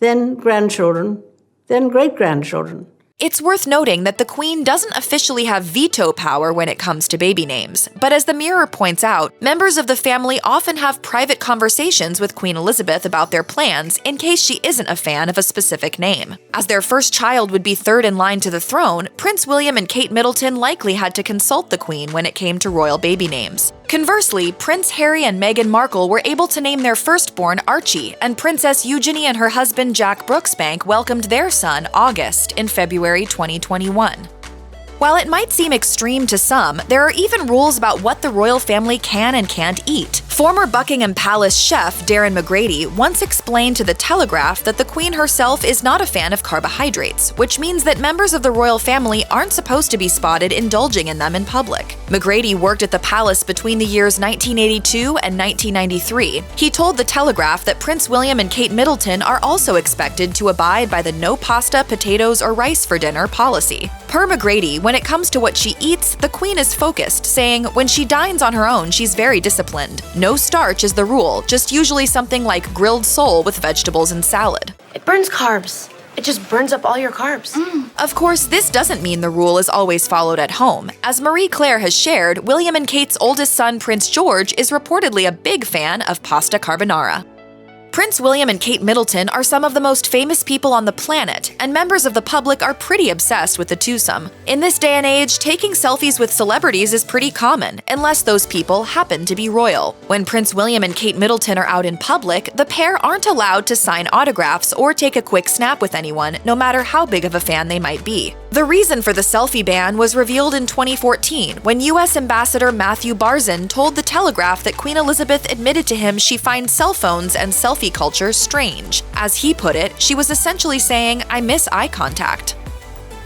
then grandchildren, then great-grandchildren. It's worth noting that the Queen doesn't officially have veto power when it comes to baby names, but as the Mirror points out, members of the family often have private conversations with Queen Elizabeth about their plans in case she isn't a fan of a specific name. As their first child would be third in line to the throne, Prince William and Kate Middleton likely had to consult the Queen when it came to royal baby names. Conversely, Prince Harry and Meghan Markle were able to name their firstborn Archie, and Princess Eugenie and her husband Jack Brooksbank welcomed their son August in February 2021. While it might seem extreme to some, there are even rules about what the royal family can and can't eat. Former Buckingham Palace chef Darren McGrady once explained to The Telegraph that the Queen herself is not a fan of carbohydrates, which means that members of the royal family aren't supposed to be spotted indulging in them in public. McGrady worked at the palace between the years 1982 and 1993. He told The Telegraph that Prince William and Kate Middleton are also expected to abide by the no pasta, potatoes, or rice for dinner policy. Per McGrady, when it comes to what she eats, the Queen is focused, saying when she dines on her own, she's very disciplined. No starch is the rule, just usually something like grilled sole with vegetables and salad. It burns carbs. It just burns up all your carbs. Of course, this doesn't mean the rule is always followed at home. As Marie Claire has shared, William and Kate's oldest son, Prince George, is reportedly a big fan of pasta carbonara. Prince William and Kate Middleton are some of the most famous people on the planet, and members of the public are pretty obsessed with the twosome. In this day and age, taking selfies with celebrities is pretty common, unless those people happen to be royal. When Prince William and Kate Middleton are out in public, the pair aren't allowed to sign autographs or take a quick snap with anyone, no matter how big of a fan they might be. The reason for the selfie ban was revealed in 2014, when U.S. Ambassador Matthew Barzin told The Telegraph that Queen Elizabeth admitted to him she finds cell phones and selfie culture strange. As he put it, she was essentially saying, "I miss eye contact."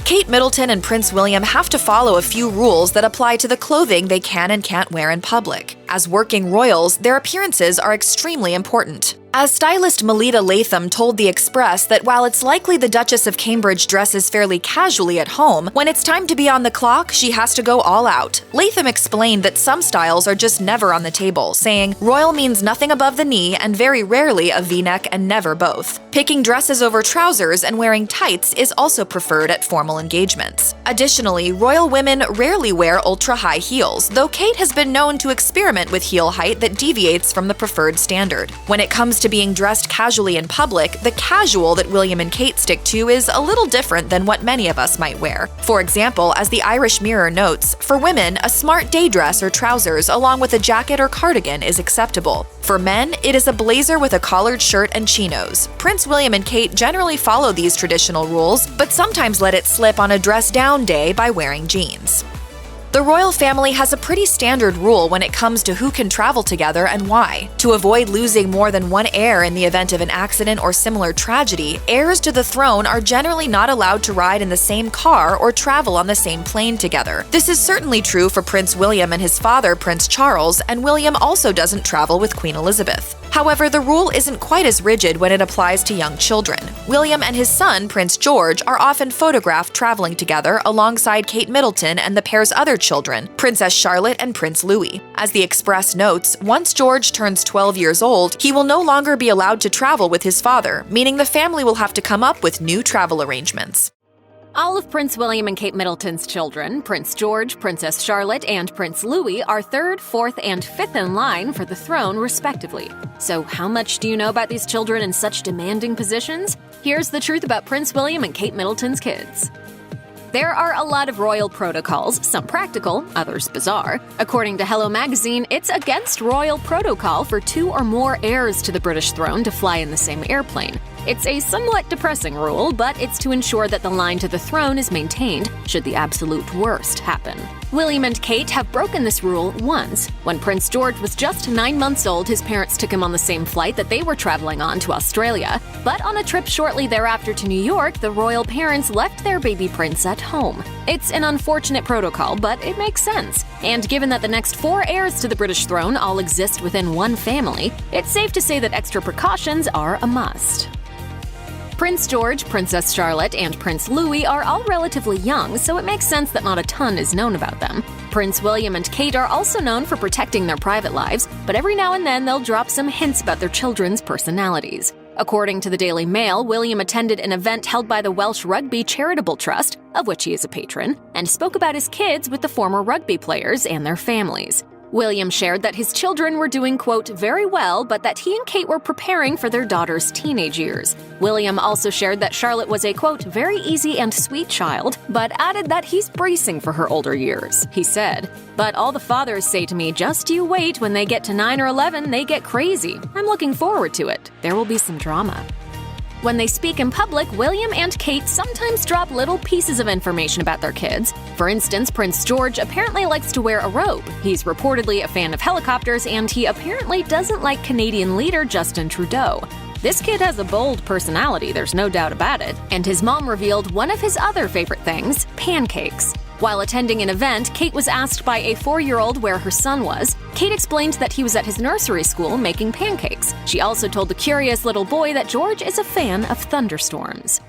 Kate Middleton and Prince William have to follow a few rules that apply to the clothing they can and can't wear in public. As working royals, their appearances are extremely important. As stylist Melita Latham told The Express that while it's likely the Duchess of Cambridge dresses fairly casually at home, when it's time to be on the clock, she has to go all out. Latham explained that some styles are just never on the table, saying, "Royal means nothing above the knee and very rarely a V-neck and never both. Picking dresses over trousers and wearing tights is also preferred at formal engagements." Additionally, royal women rarely wear ultra-high heels, though Kate has been known to experiment with heel height that deviates from the preferred standard. When it comes to being dressed casually in public, the casual that William and Kate stick to is a little different than what many of us might wear. For example, as the Irish Mirror notes, for women, a smart day dress or trousers along with a jacket or cardigan is acceptable. For men, it is a blazer with a collared shirt and chinos. Prince William and Kate generally follow these traditional rules, but sometimes let it slip on a dress-down day by wearing jeans. The royal family has a pretty standard rule when it comes to who can travel together and why. To avoid losing more than one heir in the event of an accident or similar tragedy, heirs to the throne are generally not allowed to ride in the same car or travel on the same plane together. This is certainly true for Prince William and his father, Prince Charles, and William also doesn't travel with Queen Elizabeth. However, the rule isn't quite as rigid when it applies to young children. William and his son, Prince George, are often photographed traveling together alongside Kate Middleton and the pair's other children, Princess Charlotte and Prince Louis. As the Express notes, once George turns 12 years old, he will no longer be allowed to travel with his father, meaning the family will have to come up with new travel arrangements. All of Prince William and Kate Middleton's children, Prince George, Princess Charlotte, and Prince Louis, are 3rd, 4th, and 5th in line for the throne, respectively. So how much do you know about these children in such demanding positions? Here's the truth about Prince William and Kate Middleton's kids. There are a lot of royal protocols, some practical, others bizarre. According to Hello Magazine, it's against royal protocol for 2 or more heirs to the British throne to fly in the same airplane. It's a somewhat depressing rule, but it's to ensure that the line to the throne is maintained should the absolute worst happen. William and Kate have broken this rule once. When Prince George was just 9 months old, his parents took him on the same flight that they were traveling on to Australia. But on a trip shortly thereafter to New York, the royal parents left their baby prince at home. It's an unfortunate protocol, but it makes sense. And given that the next 4 heirs to the British throne all exist within one family, it's safe to say that extra precautions are a must. Prince George, Princess Charlotte, and Prince Louis are all relatively young, so it makes sense that not a ton is known about them. Prince William and Kate are also known for protecting their private lives, but every now and then they'll drop some hints about their children's personalities. According to the Daily Mail, William attended an event held by the Welsh Rugby Charitable Trust, of which he is a patron, and spoke about his kids with the former rugby players and their families. William shared that his children were doing, quote, very well, but that he and Kate were preparing for their daughter's teenage years. William also shared that Charlotte was a, quote, very easy and sweet child, but added that he's bracing for her older years. He said, "But all the fathers say to me, just you wait, when they get to 9 or 11, they get crazy. I'm looking forward to it. There will be some drama." When they speak in public, William and Kate sometimes drop little pieces of information about their kids. For instance, Prince George apparently likes to wear a robe. He's reportedly a fan of helicopters, and he apparently doesn't like Canadian leader Justin Trudeau. This kid has a bold personality, there's no doubt about it. And his mom revealed one of his other favorite things, pancakes. While attending an event, Kate was asked by a 4-year-old where her son was. Kate explained that he was at his nursery school making pancakes. She also told the curious little boy that George is a fan of thunderstorms.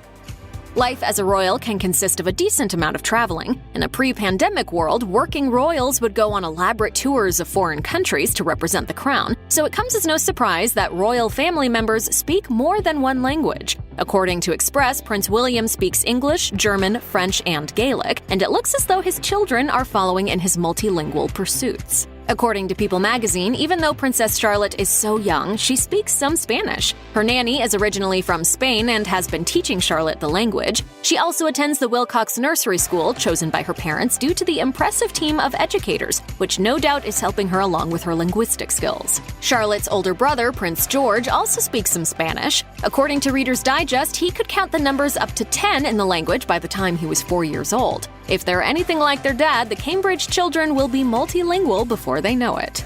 Life as a royal can consist of a decent amount of traveling. In a pre-pandemic world, working royals would go on elaborate tours of foreign countries to represent the crown, so it comes as no surprise that royal family members speak more than one language. According to Express, Prince William speaks English, German, French, and Gaelic, and it looks as though his children are following in his multilingual pursuits. According to People magazine, even though Princess Charlotte is so young, she speaks some Spanish. Her nanny is originally from Spain and has been teaching Charlotte the language. She also attends the Wilcox Nursery School, chosen by her parents due to the impressive team of educators, which no doubt is helping her along with her linguistic skills. Charlotte's older brother, Prince George, also speaks some Spanish. According to Reader's Digest, he could count the numbers up to 10 in the language by the time he was 4 years old. If they're anything like their dad, the Cambridge children will be multilingual before they know it.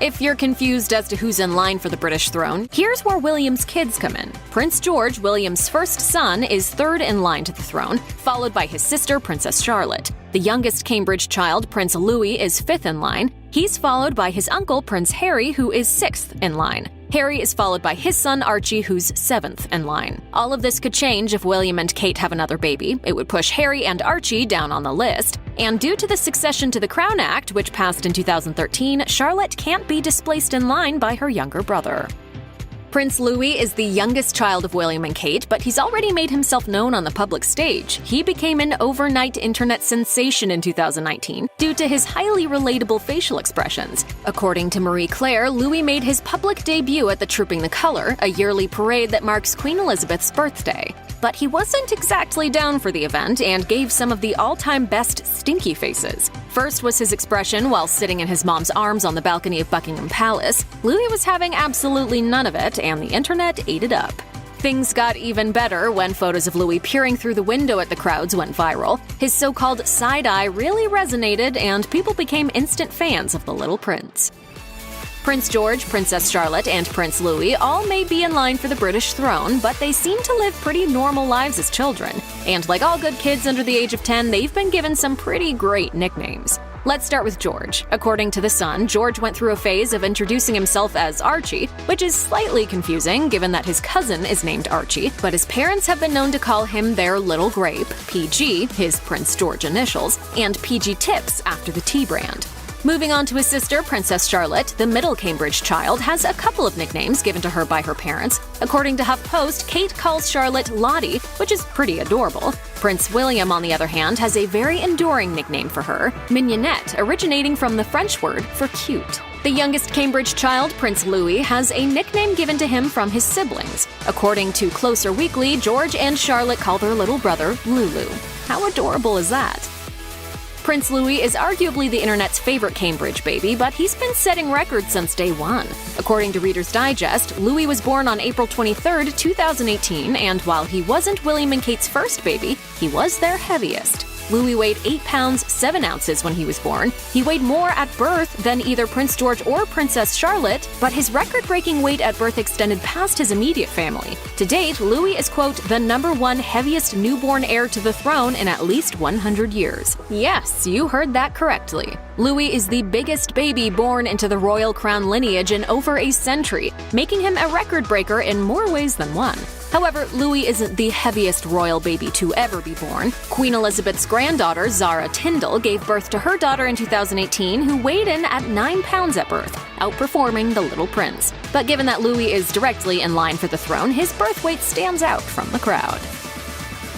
If you're confused as to who's in line for the British throne, here's where William's kids come in. Prince George, William's first son, is 3rd in line to the throne, followed by his sister, Princess Charlotte. The youngest Cambridge child, Prince Louis, is 5th in line. He's followed by his uncle, Prince Harry, who is 6th in line. Harry is followed by his son Archie, who's 7th in line. All of this could change if William and Kate have another baby. It would push Harry and Archie down on the list. And due to the Succession to the Crown Act, which passed in 2013, Charlotte can't be displaced in line by her younger brother. Prince Louis is the youngest child of William and Kate, but he's already made himself known on the public stage. He became an overnight internet sensation in 2019 due to his highly relatable facial expressions. According to Marie Claire, Louis made his public debut at the Trooping the Colour, a yearly parade that marks Queen Elizabeth's birthday. But he wasn't exactly down for the event and gave some of the all-time best stinky faces. First was his expression while sitting in his mom's arms on the balcony of Buckingham Palace. Louis was having absolutely none of it, and the internet ate it up. Things got even better when photos of Louis peering through the window at the crowds went viral. His so-called side-eye really resonated, and people became instant fans of the little prince. Prince George, Princess Charlotte, and Prince Louis all may be in line for the British throne, but they seem to live pretty normal lives as children. And like all good kids under the age of 10, they've been given some pretty great nicknames. Let's start with George. According to The Sun, George went through a phase of introducing himself as Archie, which is slightly confusing given that his cousin is named Archie, but his parents have been known to call him their Little Grape, PG, his Prince George initials, and PG Tips after the tea brand. Moving on to his sister, Princess Charlotte, the middle Cambridge child, has a couple of nicknames given to her by her parents. According to HuffPost, Kate calls Charlotte Lottie, which is pretty adorable. Prince William, on the other hand, has a very enduring nickname for her, Mignonette, originating from the French word for cute. The youngest Cambridge child, Prince Louis, has a nickname given to him from his siblings. According to Closer Weekly, George and Charlotte call their little brother Lulu. How adorable is that? Prince Louis is arguably the internet's favorite Cambridge baby, but he's been setting records since day one. According to Reader's Digest, Louis was born on April 23, 2018, and while he wasn't William and Kate's first baby, he was their heaviest. Louis weighed 8 pounds 7 ounces when he was born. He weighed more at birth than either Prince George or Princess Charlotte, but his record-breaking weight at birth extended past his immediate family. To date, Louis is, quote, the #1 heaviest newborn heir to the throne in at least 100 years. Yes, you heard that correctly. Louis is the biggest baby born into the royal crown lineage in over a century, making him a record breaker in more ways than one. However, Louis isn't the heaviest royal baby to ever be born. Queen Elizabeth's granddaughter, Zara Tyndall, gave birth to her daughter in 2018, who weighed in at 9 pounds at birth, outperforming the little prince. But given that Louis is directly in line for the throne, his birth weight stands out from the crowd.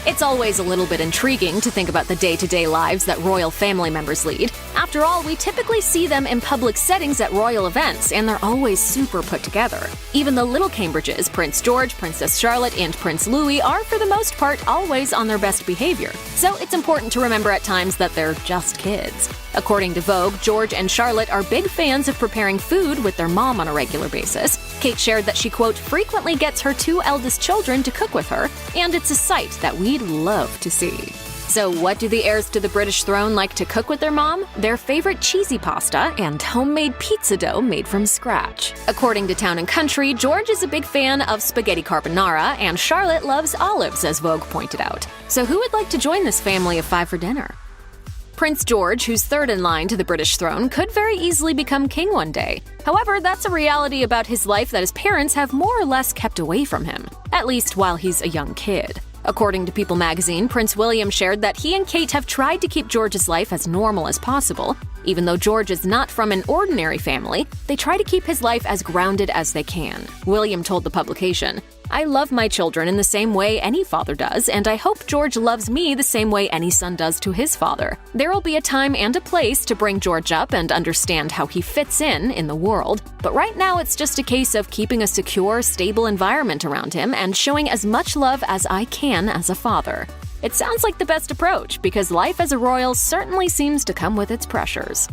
It's always a little bit intriguing to think about the day-to-day lives that royal family members lead. After all, we typically see them in public settings at royal events, and they're always super put together. Even the little Cambridges, Prince George, Princess Charlotte, and Prince Louis, are for the most part always on their best behavior. So it's important to remember at times that they're just kids. According to Vogue, George and Charlotte are big fans of preparing food with their mom on a regular basis. Kate shared that she, quote, frequently gets her 2 eldest children to cook with her, and it's a sight that we'd love to see. So what do the heirs to the British throne like to cook with their mom? Their favorite cheesy pasta and homemade pizza dough made from scratch. According to Town & Country, George is a big fan of spaghetti carbonara, and Charlotte loves olives, as Vogue pointed out. So who would like to join this family of 5 for dinner? Prince George, who's third in line to the British throne, could very easily become king one day. However, that's a reality about his life that his parents have more or less kept away from him, at least while he's a young kid. According to People magazine, Prince William shared that he and Kate have tried to keep George's life as normal as possible. Even though George is not from an ordinary family, they try to keep his life as grounded as they can. William told the publication, I love my children in the same way any father does, and I hope George loves me the same way any son does to his father. There will be a time and a place to bring George up and understand how he fits in the world, but right now it's just a case of keeping a secure, stable environment around him and showing as much love as I can as a father. It sounds like the best approach, because life as a royal certainly seems to come with its pressures.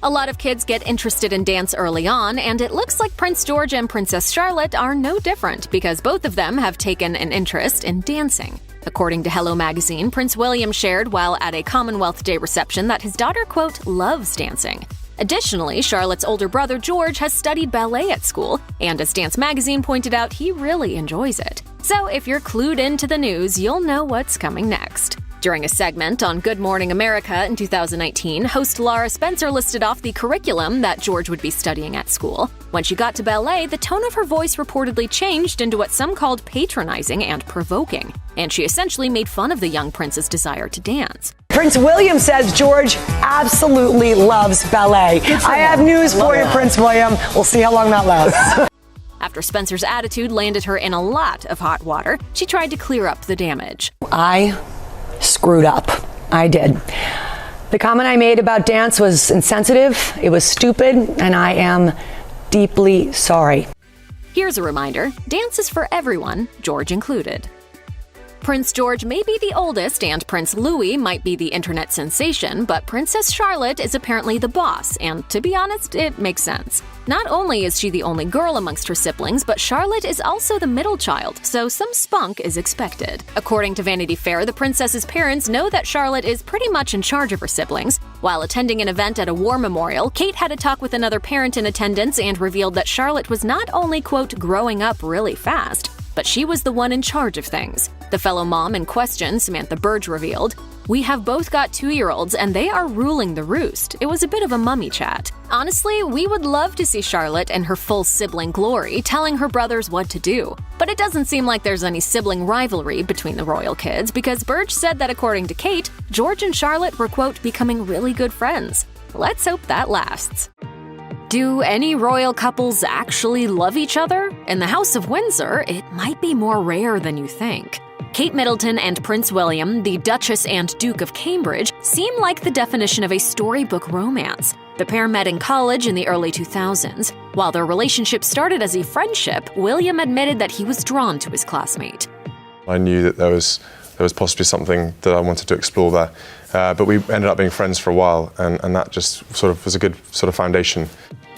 A lot of kids get interested in dance early on, and it looks like Prince George and Princess Charlotte are no different because both of them have taken an interest in dancing. According to Hello magazine, Prince William shared while at a Commonwealth Day reception that his daughter, quote, loves dancing. Additionally, Charlotte's older brother George has studied ballet at school, and as Dance Magazine pointed out, he really enjoys it. So if you're clued into the news, you'll know what's coming next. During a segment on Good Morning America in 2019, host Laura Spencer listed off the curriculum that George would be studying at school. When she got to ballet, the tone of her voice reportedly changed into what some called patronizing and provoking, and she essentially made fun of the young prince's desire to dance. Prince William says George absolutely loves ballet. I have news for you, Prince William. We'll see how long that lasts. After Spencer's attitude landed her in a lot of hot water, she tried to clear up the damage. I screwed up. I did. The comment I made about dance was insensitive, it was stupid, and I am deeply sorry. Here's a reminder, dance is for everyone, George included. Prince George may be the oldest and Prince Louis might be the internet sensation, but Princess Charlotte is apparently the boss, and to be honest, it makes sense. Not only is she the only girl amongst her siblings, but Charlotte is also the middle child, so some spunk is expected. According to Vanity Fair, the princess's parents know that Charlotte is pretty much in charge of her siblings. While attending an event at a war memorial, Kate had a talk with another parent in attendance and revealed that Charlotte was not only, quote, growing up really fast, but she was the one in charge of things. The fellow mom in question, Samantha Burge, revealed, "We have both got 2-year-olds and they are ruling the roost. It was a bit of a mummy chat. Honestly, we would love to see Charlotte in her full sibling glory telling her brothers what to do. But it doesn't seem like there's any sibling rivalry between the royal kids because Burge said that according to Kate, George and Charlotte were, quote, becoming really good friends. Let's hope that lasts." Do any royal couples actually love each other? In the House of Windsor, it might be more rare than you think. Kate Middleton and Prince William, the Duchess and Duke of Cambridge, seem like the definition of a storybook romance. The pair met in college in the early 2000s. While their relationship started as a friendship, William admitted that he was drawn to his classmate. I knew that there was possibly something that I wanted to explore there, but we ended up being friends for a while, and that just sort of was a good sort of foundation.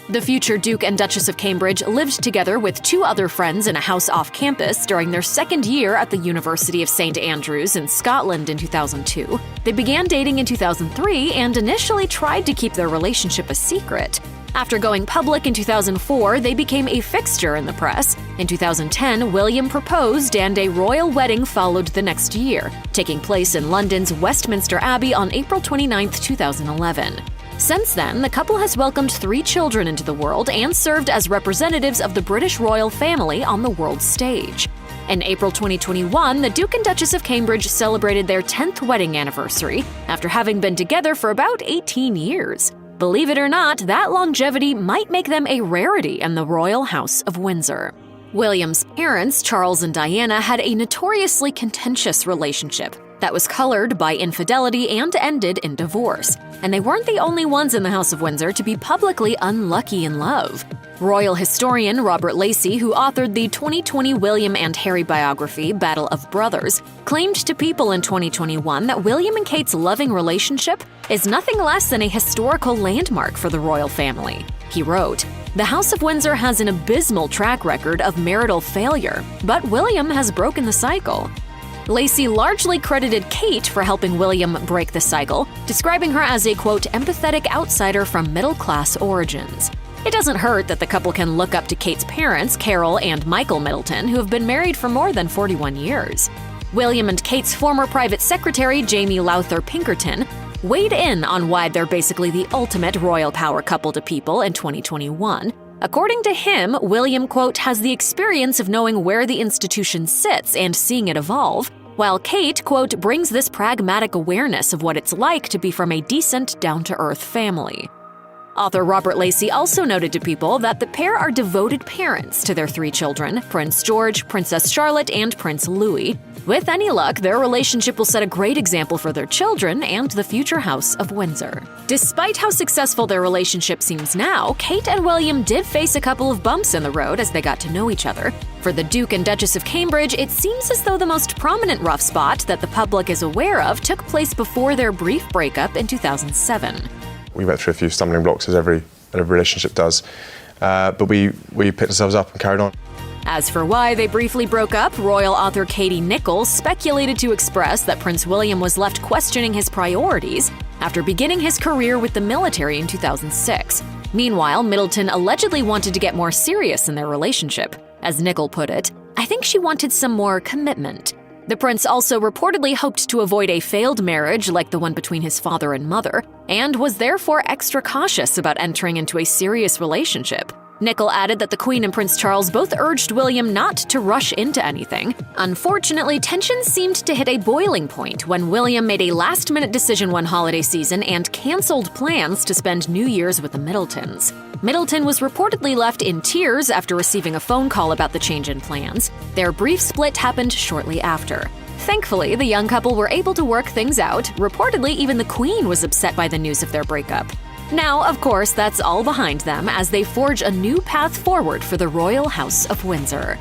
The future Duke and Duchess of Cambridge lived together with 2 other friends in a house off campus during their second year at the University of St. Andrews in Scotland in 2002. They began dating in 2003 and initially tried to keep their relationship a secret. After going public in 2004, they became a fixture in the press. In 2010, William proposed and a royal wedding followed the next year, taking place in London's Westminster Abbey on April 29, 2011. Since then, the couple has welcomed 3 children into the world and served as representatives of the British royal family on the world stage. In April 2021, the Duke and Duchess of Cambridge celebrated their 10th wedding anniversary after having been together for about 18 years. Believe it or not, that longevity might make them a rarity in the royal House of Windsor. William's parents, Charles and Diana, had a notoriously contentious relationship that was colored by infidelity and ended in divorce. And they weren't the only ones in the House of Windsor to be publicly unlucky in love. Royal historian Robert Lacey, who authored the 2020 William and Harry biography, Battle of Brothers, claimed to People in 2021 that William and Kate's loving relationship is nothing less than a historical landmark for the royal family. He wrote, "The House of Windsor has an abysmal track record of marital failure, but William has broken the cycle." Lacey largely credited Kate for helping William break the cycle, describing her as a, quote, empathetic outsider from middle-class origins. It doesn't hurt that the couple can look up to Kate's parents, Carol and Michael Middleton, who have been married for more than 41 years. William and Kate's former private secretary, Jamie Lowther Pinkerton, weighed in on why they're basically the ultimate royal power couple to People in 2021. According to him, William, quote, has the experience of knowing where the institution sits and seeing it evolve, while Kate, quote, brings this pragmatic awareness of what it's like to be from a decent, down-to-earth family. Author Robert Lacey also noted to People that the pair are devoted parents to their 3 children, Prince George, Princess Charlotte, and Prince Louis. With any luck, their relationship will set a great example for their children and the future House of Windsor. Despite how successful their relationship seems now, Kate and William did face a couple of bumps in the road as they got to know each other. For the Duke and Duchess of Cambridge, it seems as though the most prominent rough spot that the public is aware of took place before their brief breakup in 2007. We went through a few stumbling blocks, as every relationship does, but we picked ourselves up and carried on. As for why they briefly broke up, royal author Katie Nichols speculated to express that Prince William was left questioning his priorities after beginning his career with the military in 2006. Meanwhile, Middleton allegedly wanted to get more serious in their relationship. As Nichols put it, "I think she wanted some more commitment." The prince also reportedly hoped to avoid a failed marriage like the one between his father and mother, and was therefore extra cautious about entering into a serious relationship. Nicholl added that the Queen and Prince Charles both urged William not to rush into anything. Unfortunately, tensions seemed to hit a boiling point when William made a last-minute decision one holiday season and cancelled plans to spend New Year's with the Middletons. Middleton was reportedly left in tears after receiving a phone call about the change in plans. Their brief split happened shortly after. Thankfully, the young couple were able to work things out. Reportedly, even the Queen was upset by the news of their breakup. Now, of course, that's all behind them as they forge a new path forward for the Royal House of Windsor.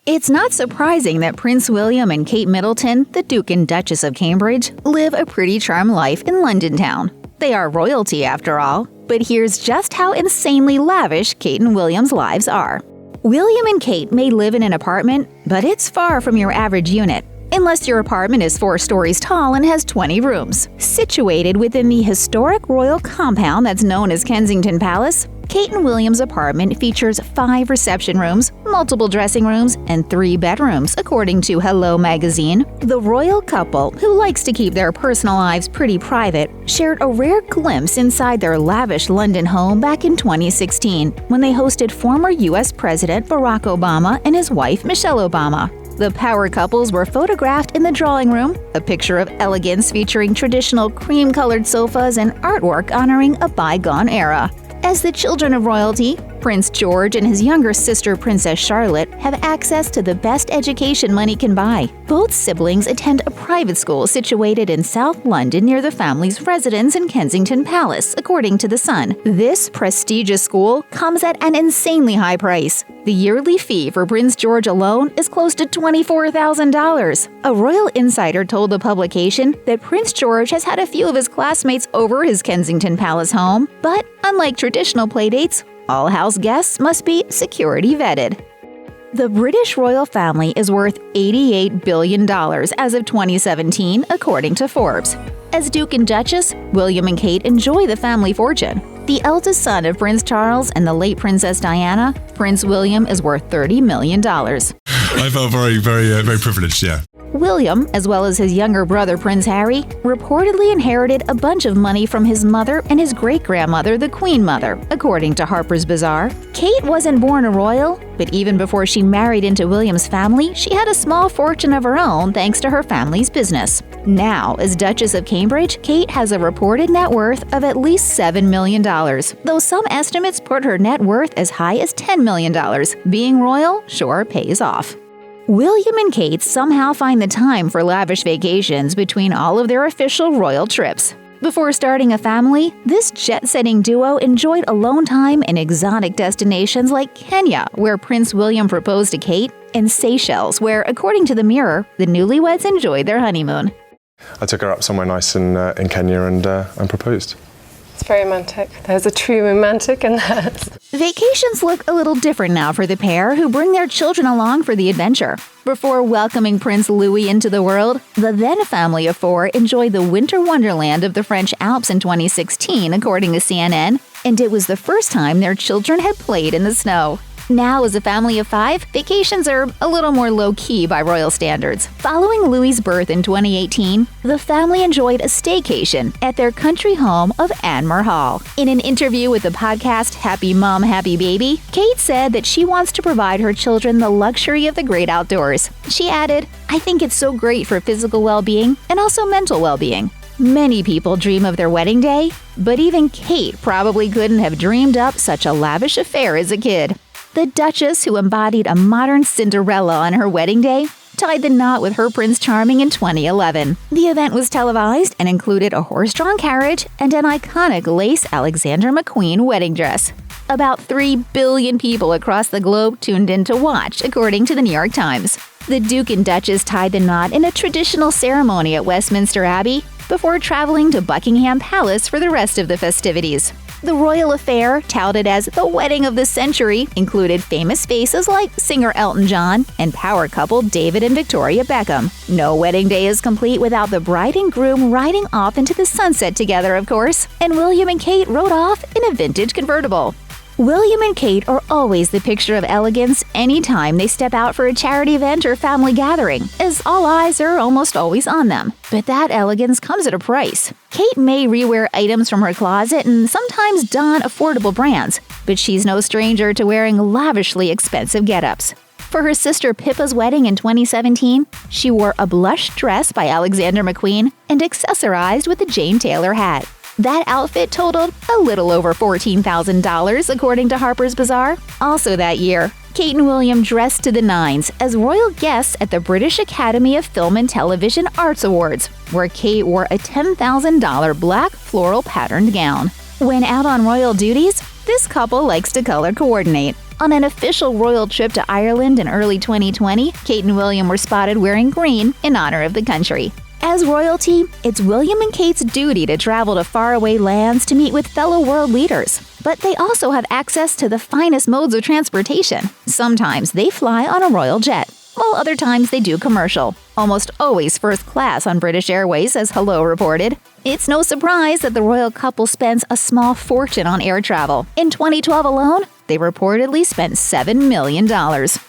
It's not surprising that Prince William and Kate Middleton, the Duke and Duchess of Cambridge, live a pretty charmed life in London town. They are royalty after all, but here's just how insanely lavish Kate and William's lives are. William and Kate may live in an apartment, but it's far from your average unit. Unless your apartment is 4 stories tall and has 20 rooms. Situated within the historic royal compound that's known as Kensington Palace, Kate and William's apartment features 5 reception rooms, multiple dressing rooms, and 3 bedrooms, according to Hello magazine. The royal couple, who likes to keep their personal lives pretty private, shared a rare glimpse inside their lavish London home back in 2016, when they hosted former U.S. President Barack Obama and his wife Michelle Obama. The power couples were photographed in the drawing room, a picture of elegance featuring traditional cream-colored sofas and artwork honoring a bygone era. As the children of royalty, Prince George and his younger sister Princess Charlotte have access to the best education money can buy. Both siblings attend a private school situated in South London near the family's residence in Kensington Palace, according to The Sun. This prestigious school comes at an insanely high price. The yearly fee for Prince George alone is close to $24,000. A royal insider told the publication that Prince George has had a few of his classmates over his Kensington Palace home, but unlike traditional playdates, all house guests must be security vetted. The British royal family is worth $88 billion as of 2017, according to Forbes. As Duke and Duchess, William and Kate enjoy the family fortune. The eldest son of Prince Charles and the late Princess Diana, Prince William is worth $30 million. I felt very privileged, yeah. William, as well as his younger brother Prince Harry, reportedly inherited a bunch of money from his mother and his great-grandmother, the Queen Mother, according to Harper's Bazaar. Kate wasn't born a royal, but even before she married into William's family, she had a small fortune of her own thanks to her family's business. Now, as Duchess of Cambridge, Kate has a reported net worth of at least $7 million, though some estimates put her net worth as high as $10 million. Being royal sure pays off. William and Kate somehow find the time for lavish vacations between all of their official royal trips. Before starting a family, this jet-setting duo enjoyed alone time in exotic destinations like Kenya, where Prince William proposed to Kate, and Seychelles, where, according to the Mirror, the newlyweds enjoyed their honeymoon. I took her up somewhere nice in Kenya and proposed. It's very romantic. There's a true romantic in that. Vacations look a little different now for the pair, who bring their children along for the adventure. Before welcoming Prince Louis into the world, the then family of 4 enjoyed the winter wonderland of the French Alps in 2016, according to CNN, and it was the first time their children had played in the snow. Now, as a family of 5, vacations are a little more low-key by royal standards. Following Louis's birth in 2018, the family enjoyed a staycation at their country home of Anmer Hall. In an interview with the podcast Happy Mom, Happy Baby, Kate said that she wants to provide her children the luxury of the great outdoors. She added, "I think it's so great for physical well-being and also mental well-being. Many people dream of their wedding day, but even Kate probably couldn't have dreamed up such a lavish affair as a kid." The Duchess, who embodied a modern Cinderella on her wedding day, tied the knot with her Prince Charming in 2011. The event was televised and included a horse-drawn carriage and an iconic lace Alexander McQueen wedding dress. About 3 billion people across the globe tuned in to watch, according to the New York Times. The Duke and Duchess tied the knot in a traditional ceremony at Westminster Abbey before traveling to Buckingham Palace for the rest of the festivities. The royal affair, touted as the wedding of the century, included famous faces like singer Elton John and power couple David and Victoria Beckham. No wedding day is complete without the bride and groom riding off into the sunset together, of course, and William and Kate rode off in a vintage convertible. William and Kate are always the picture of elegance anytime they step out for a charity event or family gathering, as all eyes are almost always on them. But that elegance comes at a price. Kate may rewear items from her closet and sometimes don affordable brands, but she's no stranger to wearing lavishly expensive get-ups. For her sister Pippa's wedding in 2017, she wore a blush dress by Alexander McQueen and accessorized with a Jane Taylor hat. That outfit totaled a little over $14,000, according to Harper's Bazaar. Also that year, Kate and William dressed to the nines as royal guests at the British Academy of Film and Television Arts Awards, where Kate wore a $10,000 black floral patterned gown. When out on royal duties, this couple likes to color coordinate. On an official royal trip to Ireland in early 2020, Kate and William were spotted wearing green in honor of the country. As royalty, it's William and Kate's duty to travel to faraway lands to meet with fellow world leaders. But they also have access to the finest modes of transportation. Sometimes they fly on a royal jet, while other times they do commercial. Almost always first class on British Airways, as Hello reported. It's no surprise that the royal couple spends a small fortune on air travel. In 2012 alone, they reportedly spent $7 million.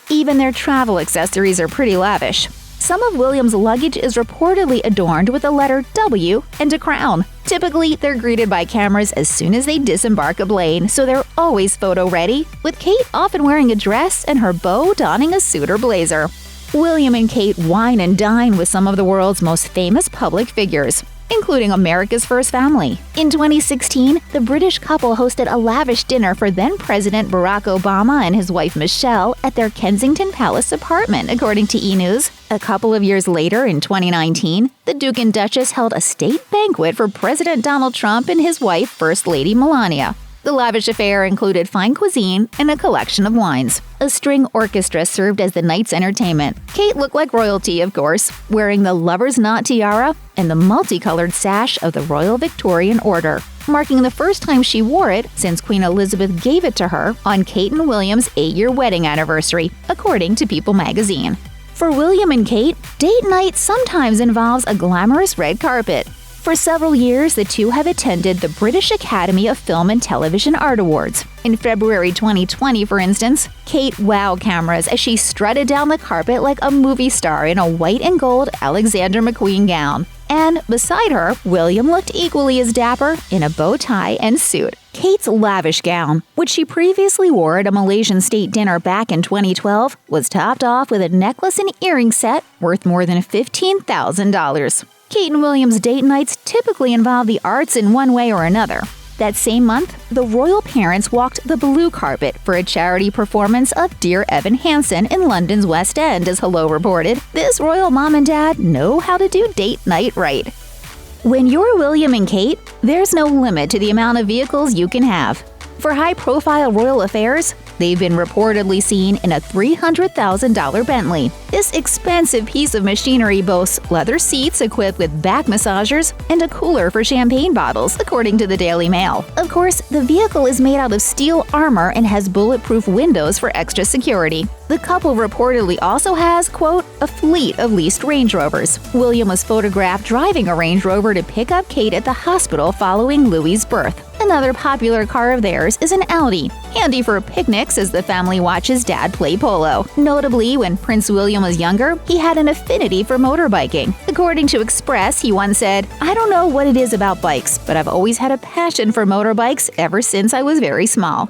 Even their travel accessories are pretty lavish. Some of William's luggage is reportedly adorned with the letter W and a crown. Typically, they're greeted by cameras as soon as they disembark a plane, so they're always photo-ready, with Kate often wearing a dress and her beau donning a suit or blazer. William and Kate wine and dine with some of the world's most famous public figures, including America's first family. In 2016, the British couple hosted a lavish dinner for then-President Barack Obama and his wife Michelle at their Kensington Palace apartment, according to E! News. A couple of years later, in 2019, the Duke and Duchess held a state banquet for President Donald Trump and his wife, First Lady Melania. The lavish affair included fine cuisine and a collection of wines. A string orchestra served as the night's entertainment. Kate looked like royalty, of course, wearing the lover's knot tiara and the multicolored sash of the Royal Victorian Order, marking the first time she wore it since Queen Elizabeth gave it to her on Kate and William's 8-year wedding anniversary, according to People magazine. For William and Kate, date night sometimes involves a glamorous red carpet. For several years, the two have attended the British Academy of Film and Television Art Awards. In February 2020, for instance, Kate wowed cameras as she strutted down the carpet like a movie star in a white and gold Alexander McQueen gown. And beside her, William looked equally as dapper in a bow tie and suit. Kate's lavish gown, which she previously wore at a Malaysian state dinner back in 2012, was topped off with a necklace and earring set worth more than $15,000. Kate and William's date nights typically involve the arts in one way or another. That same month, the royal parents walked the blue carpet for a charity performance of Dear Evan Hansen in London's West End, as Hello reported. This royal mom and dad know how to do date night right. When you're William and Kate, there's no limit to the amount of vehicles you can have. For high-profile royal affairs, they've been reportedly seen in a $300,000 Bentley. This expensive piece of machinery boasts leather seats equipped with back massagers and a cooler for champagne bottles, according to the Daily Mail. Of course, the vehicle is made out of steel armor and has bulletproof windows for extra security. The couple reportedly also has, quote, a fleet of leased Range Rovers. William was photographed driving a Range Rover to pick up Kate at the hospital following Louis's birth. Another popular car of theirs is an Audi, handy for picnics as the family watches Dad play polo. Notably, when Prince William was younger, he had an affinity for motorbiking. According to Express, he once said, "I don't know what it is about bikes, but I've always had a passion for motorbikes ever since I was very small."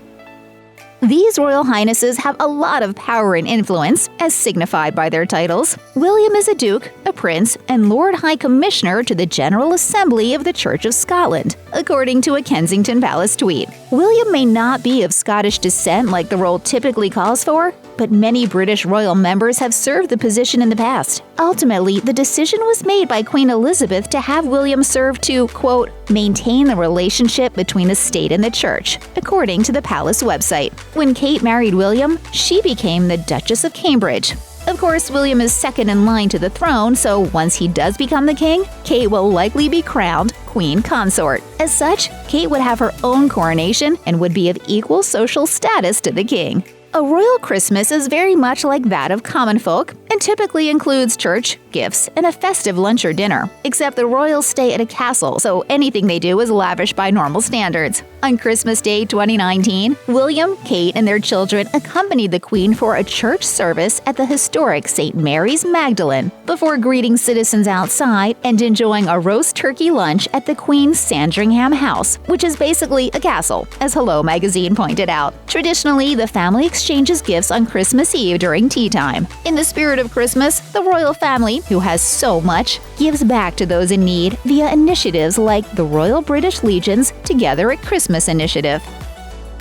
These royal highnesses have a lot of power and influence, as signified by their titles. William is a duke, a prince, and Lord High Commissioner to the General Assembly of the Church of Scotland, according to a Kensington Palace tweet. William may not be of Scottish descent like the role typically calls for, but many British royal members have served the position in the past. Ultimately, the decision was made by Queen Elizabeth to have William serve to, quote, maintain the relationship between the state and the church, according to the palace website. When Kate married William, she became the Duchess of Cambridge. Of course, William is second in line to the throne, so once he does become the king, Kate will likely be crowned Queen Consort. As such, Kate would have her own coronation and would be of equal social status to the king. A royal Christmas is very much like that of common folk, and typically includes church, gifts, and a festive lunch or dinner. Except the royals stay at a castle, so anything they do is lavish by normal standards. On Christmas Day 2019, William, Kate, and their children accompanied the Queen for a church service at the historic St. Mary's Magdalene, before greeting citizens outside and enjoying a roast turkey lunch at the Queen's Sandringham House, which is basically a castle, as Hello magazine pointed out. Traditionally, the family exchanges gifts on Christmas Eve during tea time. In the spirit of Christmas, the royal family, who has so much, gives back to those in need via initiatives like the Royal British Legion's Together at Christmas initiative.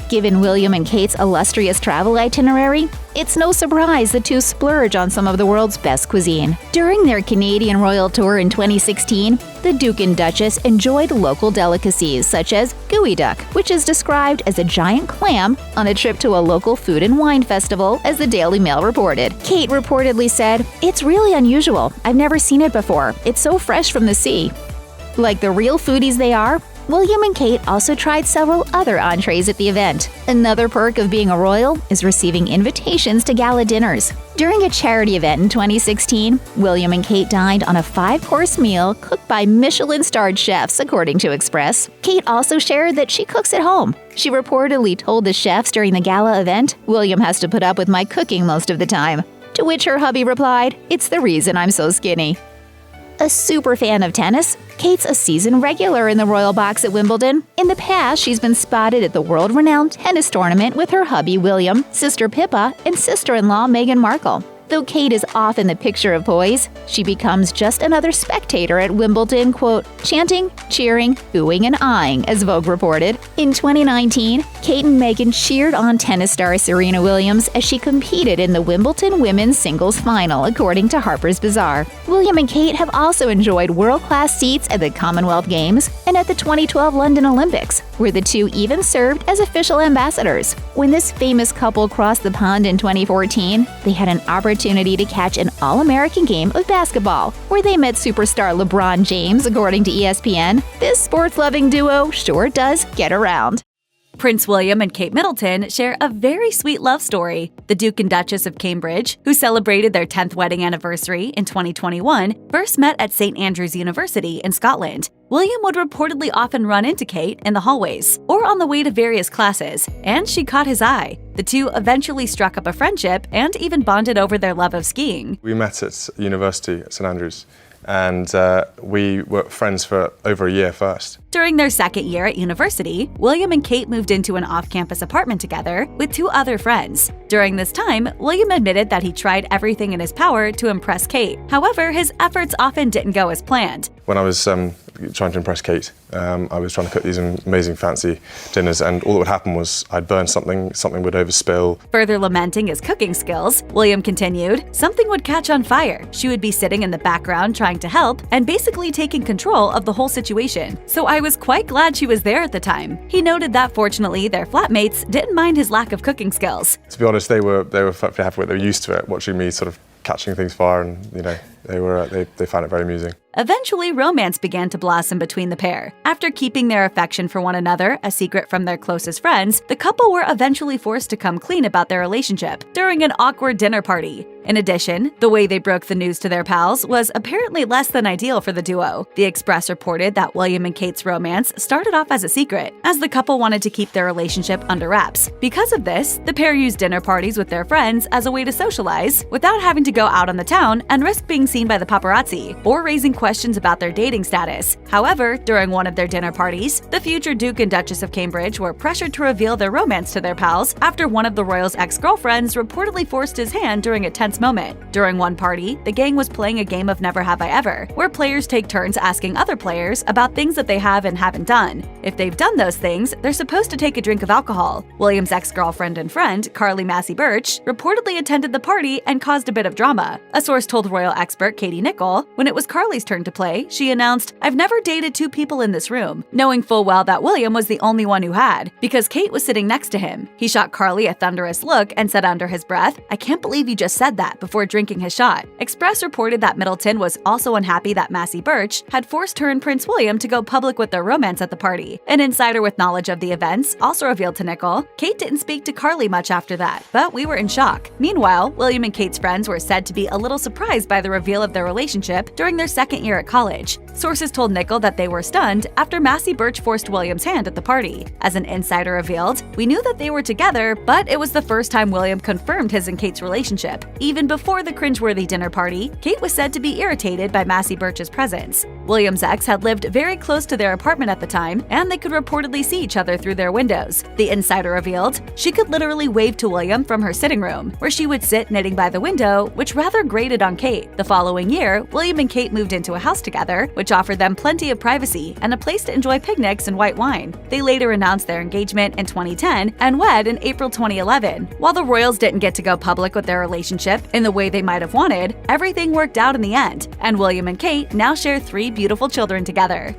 Given William and Kate's illustrious travel itinerary, it's no surprise the two splurge on some of the world's best cuisine. During their Canadian royal tour in 2016, the Duke and Duchess enjoyed local delicacies such as gooey duck, which is described as a giant clam, on a trip to a local food and wine festival, as the Daily Mail reported. Kate reportedly said, "It's really unusual. I've never seen it before. It's so fresh from the sea." Like the real foodies they are, William and Kate also tried several other entrees at the event. Another perk of being a royal is receiving invitations to gala dinners. During a charity event in 2016, William and Kate dined on a 5-course meal cooked by Michelin-starred chefs, according to Express. Kate also shared that she cooks at home. She reportedly told the chefs during the gala event, "William has to put up with my cooking most of the time." To which her hubby replied, "It's the reason I'm so skinny." A super fan of tennis, Kate's a season regular in the royal box at Wimbledon. In the past, she's been spotted at the world-renowned tennis tournament with her hubby William, sister Pippa, and sister-in-law Meghan Markle. Though Kate is often the picture of poise, she becomes just another spectator at Wimbledon, quote, chanting, cheering, oohing, and eyeing, as Vogue reported. In 2019, Kate and Meghan cheered on tennis star Serena Williams as she competed in the Wimbledon women's singles final, according to Harper's Bazaar. William and Kate have also enjoyed world-class seats at the Commonwealth Games and at the 2012 London Olympics, where the two even served as official ambassadors. When this famous couple crossed the pond in 2014, they had an opportunity to catch an All-American game of basketball, where they met superstar LeBron James, according to ESPN. This sports-loving duo sure does get around. Prince William and Kate Middleton share a very sweet love story. The Duke and Duchess of Cambridge, who celebrated their 10th wedding anniversary in 2021, first met at St. Andrews University in Scotland. William would reportedly often run into Kate in the hallways or on the way to various classes, and she caught his eye. The two eventually struck up a friendship and even bonded over their love of skiing. We met at university at St. Andrews, and we were friends for over a year first. During their second year at university, William and Kate moved into an off-campus apartment together with 2 other friends. During this time, William admitted that he tried everything in his power to impress Kate. However, his efforts often didn't go as planned. When I was trying to impress Kate, I was trying to cook these amazing fancy dinners, and all that would happen was I'd burn something would overspill. Further lamenting his cooking skills, William continued, "Something would catch on fire. She would be sitting in the background trying to help and basically taking control of the whole situation. So I was quite glad she was there at the time." He noted that fortunately their flatmates didn't mind his lack of cooking skills. To be honest, they were perfectly happy with it. They were used to it, watching me sort of catching things fire, and they found it very amusing. Eventually, romance began to blossom between the pair. After keeping their affection for one another a secret from their closest friends, the couple were eventually forced to come clean about their relationship during an awkward dinner party. In addition, the way they broke the news to their pals was apparently less than ideal for the duo. The Express reported that William and Kate's romance started off as a secret, as the couple wanted to keep their relationship under wraps. Because of this, the pair used dinner parties with their friends as a way to socialize without having to go out on the town and risk being seen by the paparazzi or raising questions about their dating status. However, during one of their dinner parties, the future Duke and Duchess of Cambridge were pressured to reveal their romance to their pals after one of the royals' ex-girlfriends reportedly forced his hand during a tense moment. During one party, the gang was playing a game of Never Have I Ever, where players take turns asking other players about things that they have and haven't done. If they've done those things, they're supposed to take a drink of alcohol. William's ex-girlfriend and friend, Carly Massey Birch, reportedly attended the party and caused a bit of drama. A source told royal expert Katie Nicholl, when it was Carly's turn to play, she announced, "I've never dated 2 people in this room," knowing full well that William was the only one who had, because Kate was sitting next to him. He shot Carly a thunderous look and said under his breath, "I can't believe you just said that." that before drinking his shot. Express reported that Middleton was also unhappy that Massey Birch had forced her and Prince William to go public with their romance at the party. An insider with knowledge of the events also revealed to Nickel, Kate didn't speak to Carly much after that, but we were in shock. Meanwhile, William and Kate's friends were said to be a little surprised by the reveal of their relationship during their second year at college. Sources told Nickel that they were stunned after Massey Birch forced William's hand at the party. As an insider revealed, we knew that they were together, but it was the first time William confirmed his and Kate's relationship. Even before the cringeworthy dinner party, Kate was said to be irritated by Massey Birch's presence. William's ex had lived very close to their apartment at the time, and they could reportedly see each other through their windows. The insider revealed she could literally wave to William from her sitting room, where she would sit knitting by the window, which rather grated on Kate. The following year, William and Kate moved into a house together, which offered them plenty of privacy and a place to enjoy picnics and white wine. They later announced their engagement in 2010 and wed in April 2011. While the royals didn't get to go public with their relationship in the way they might have wanted, everything worked out in the end, and William and Kate now share 3 beautiful children together.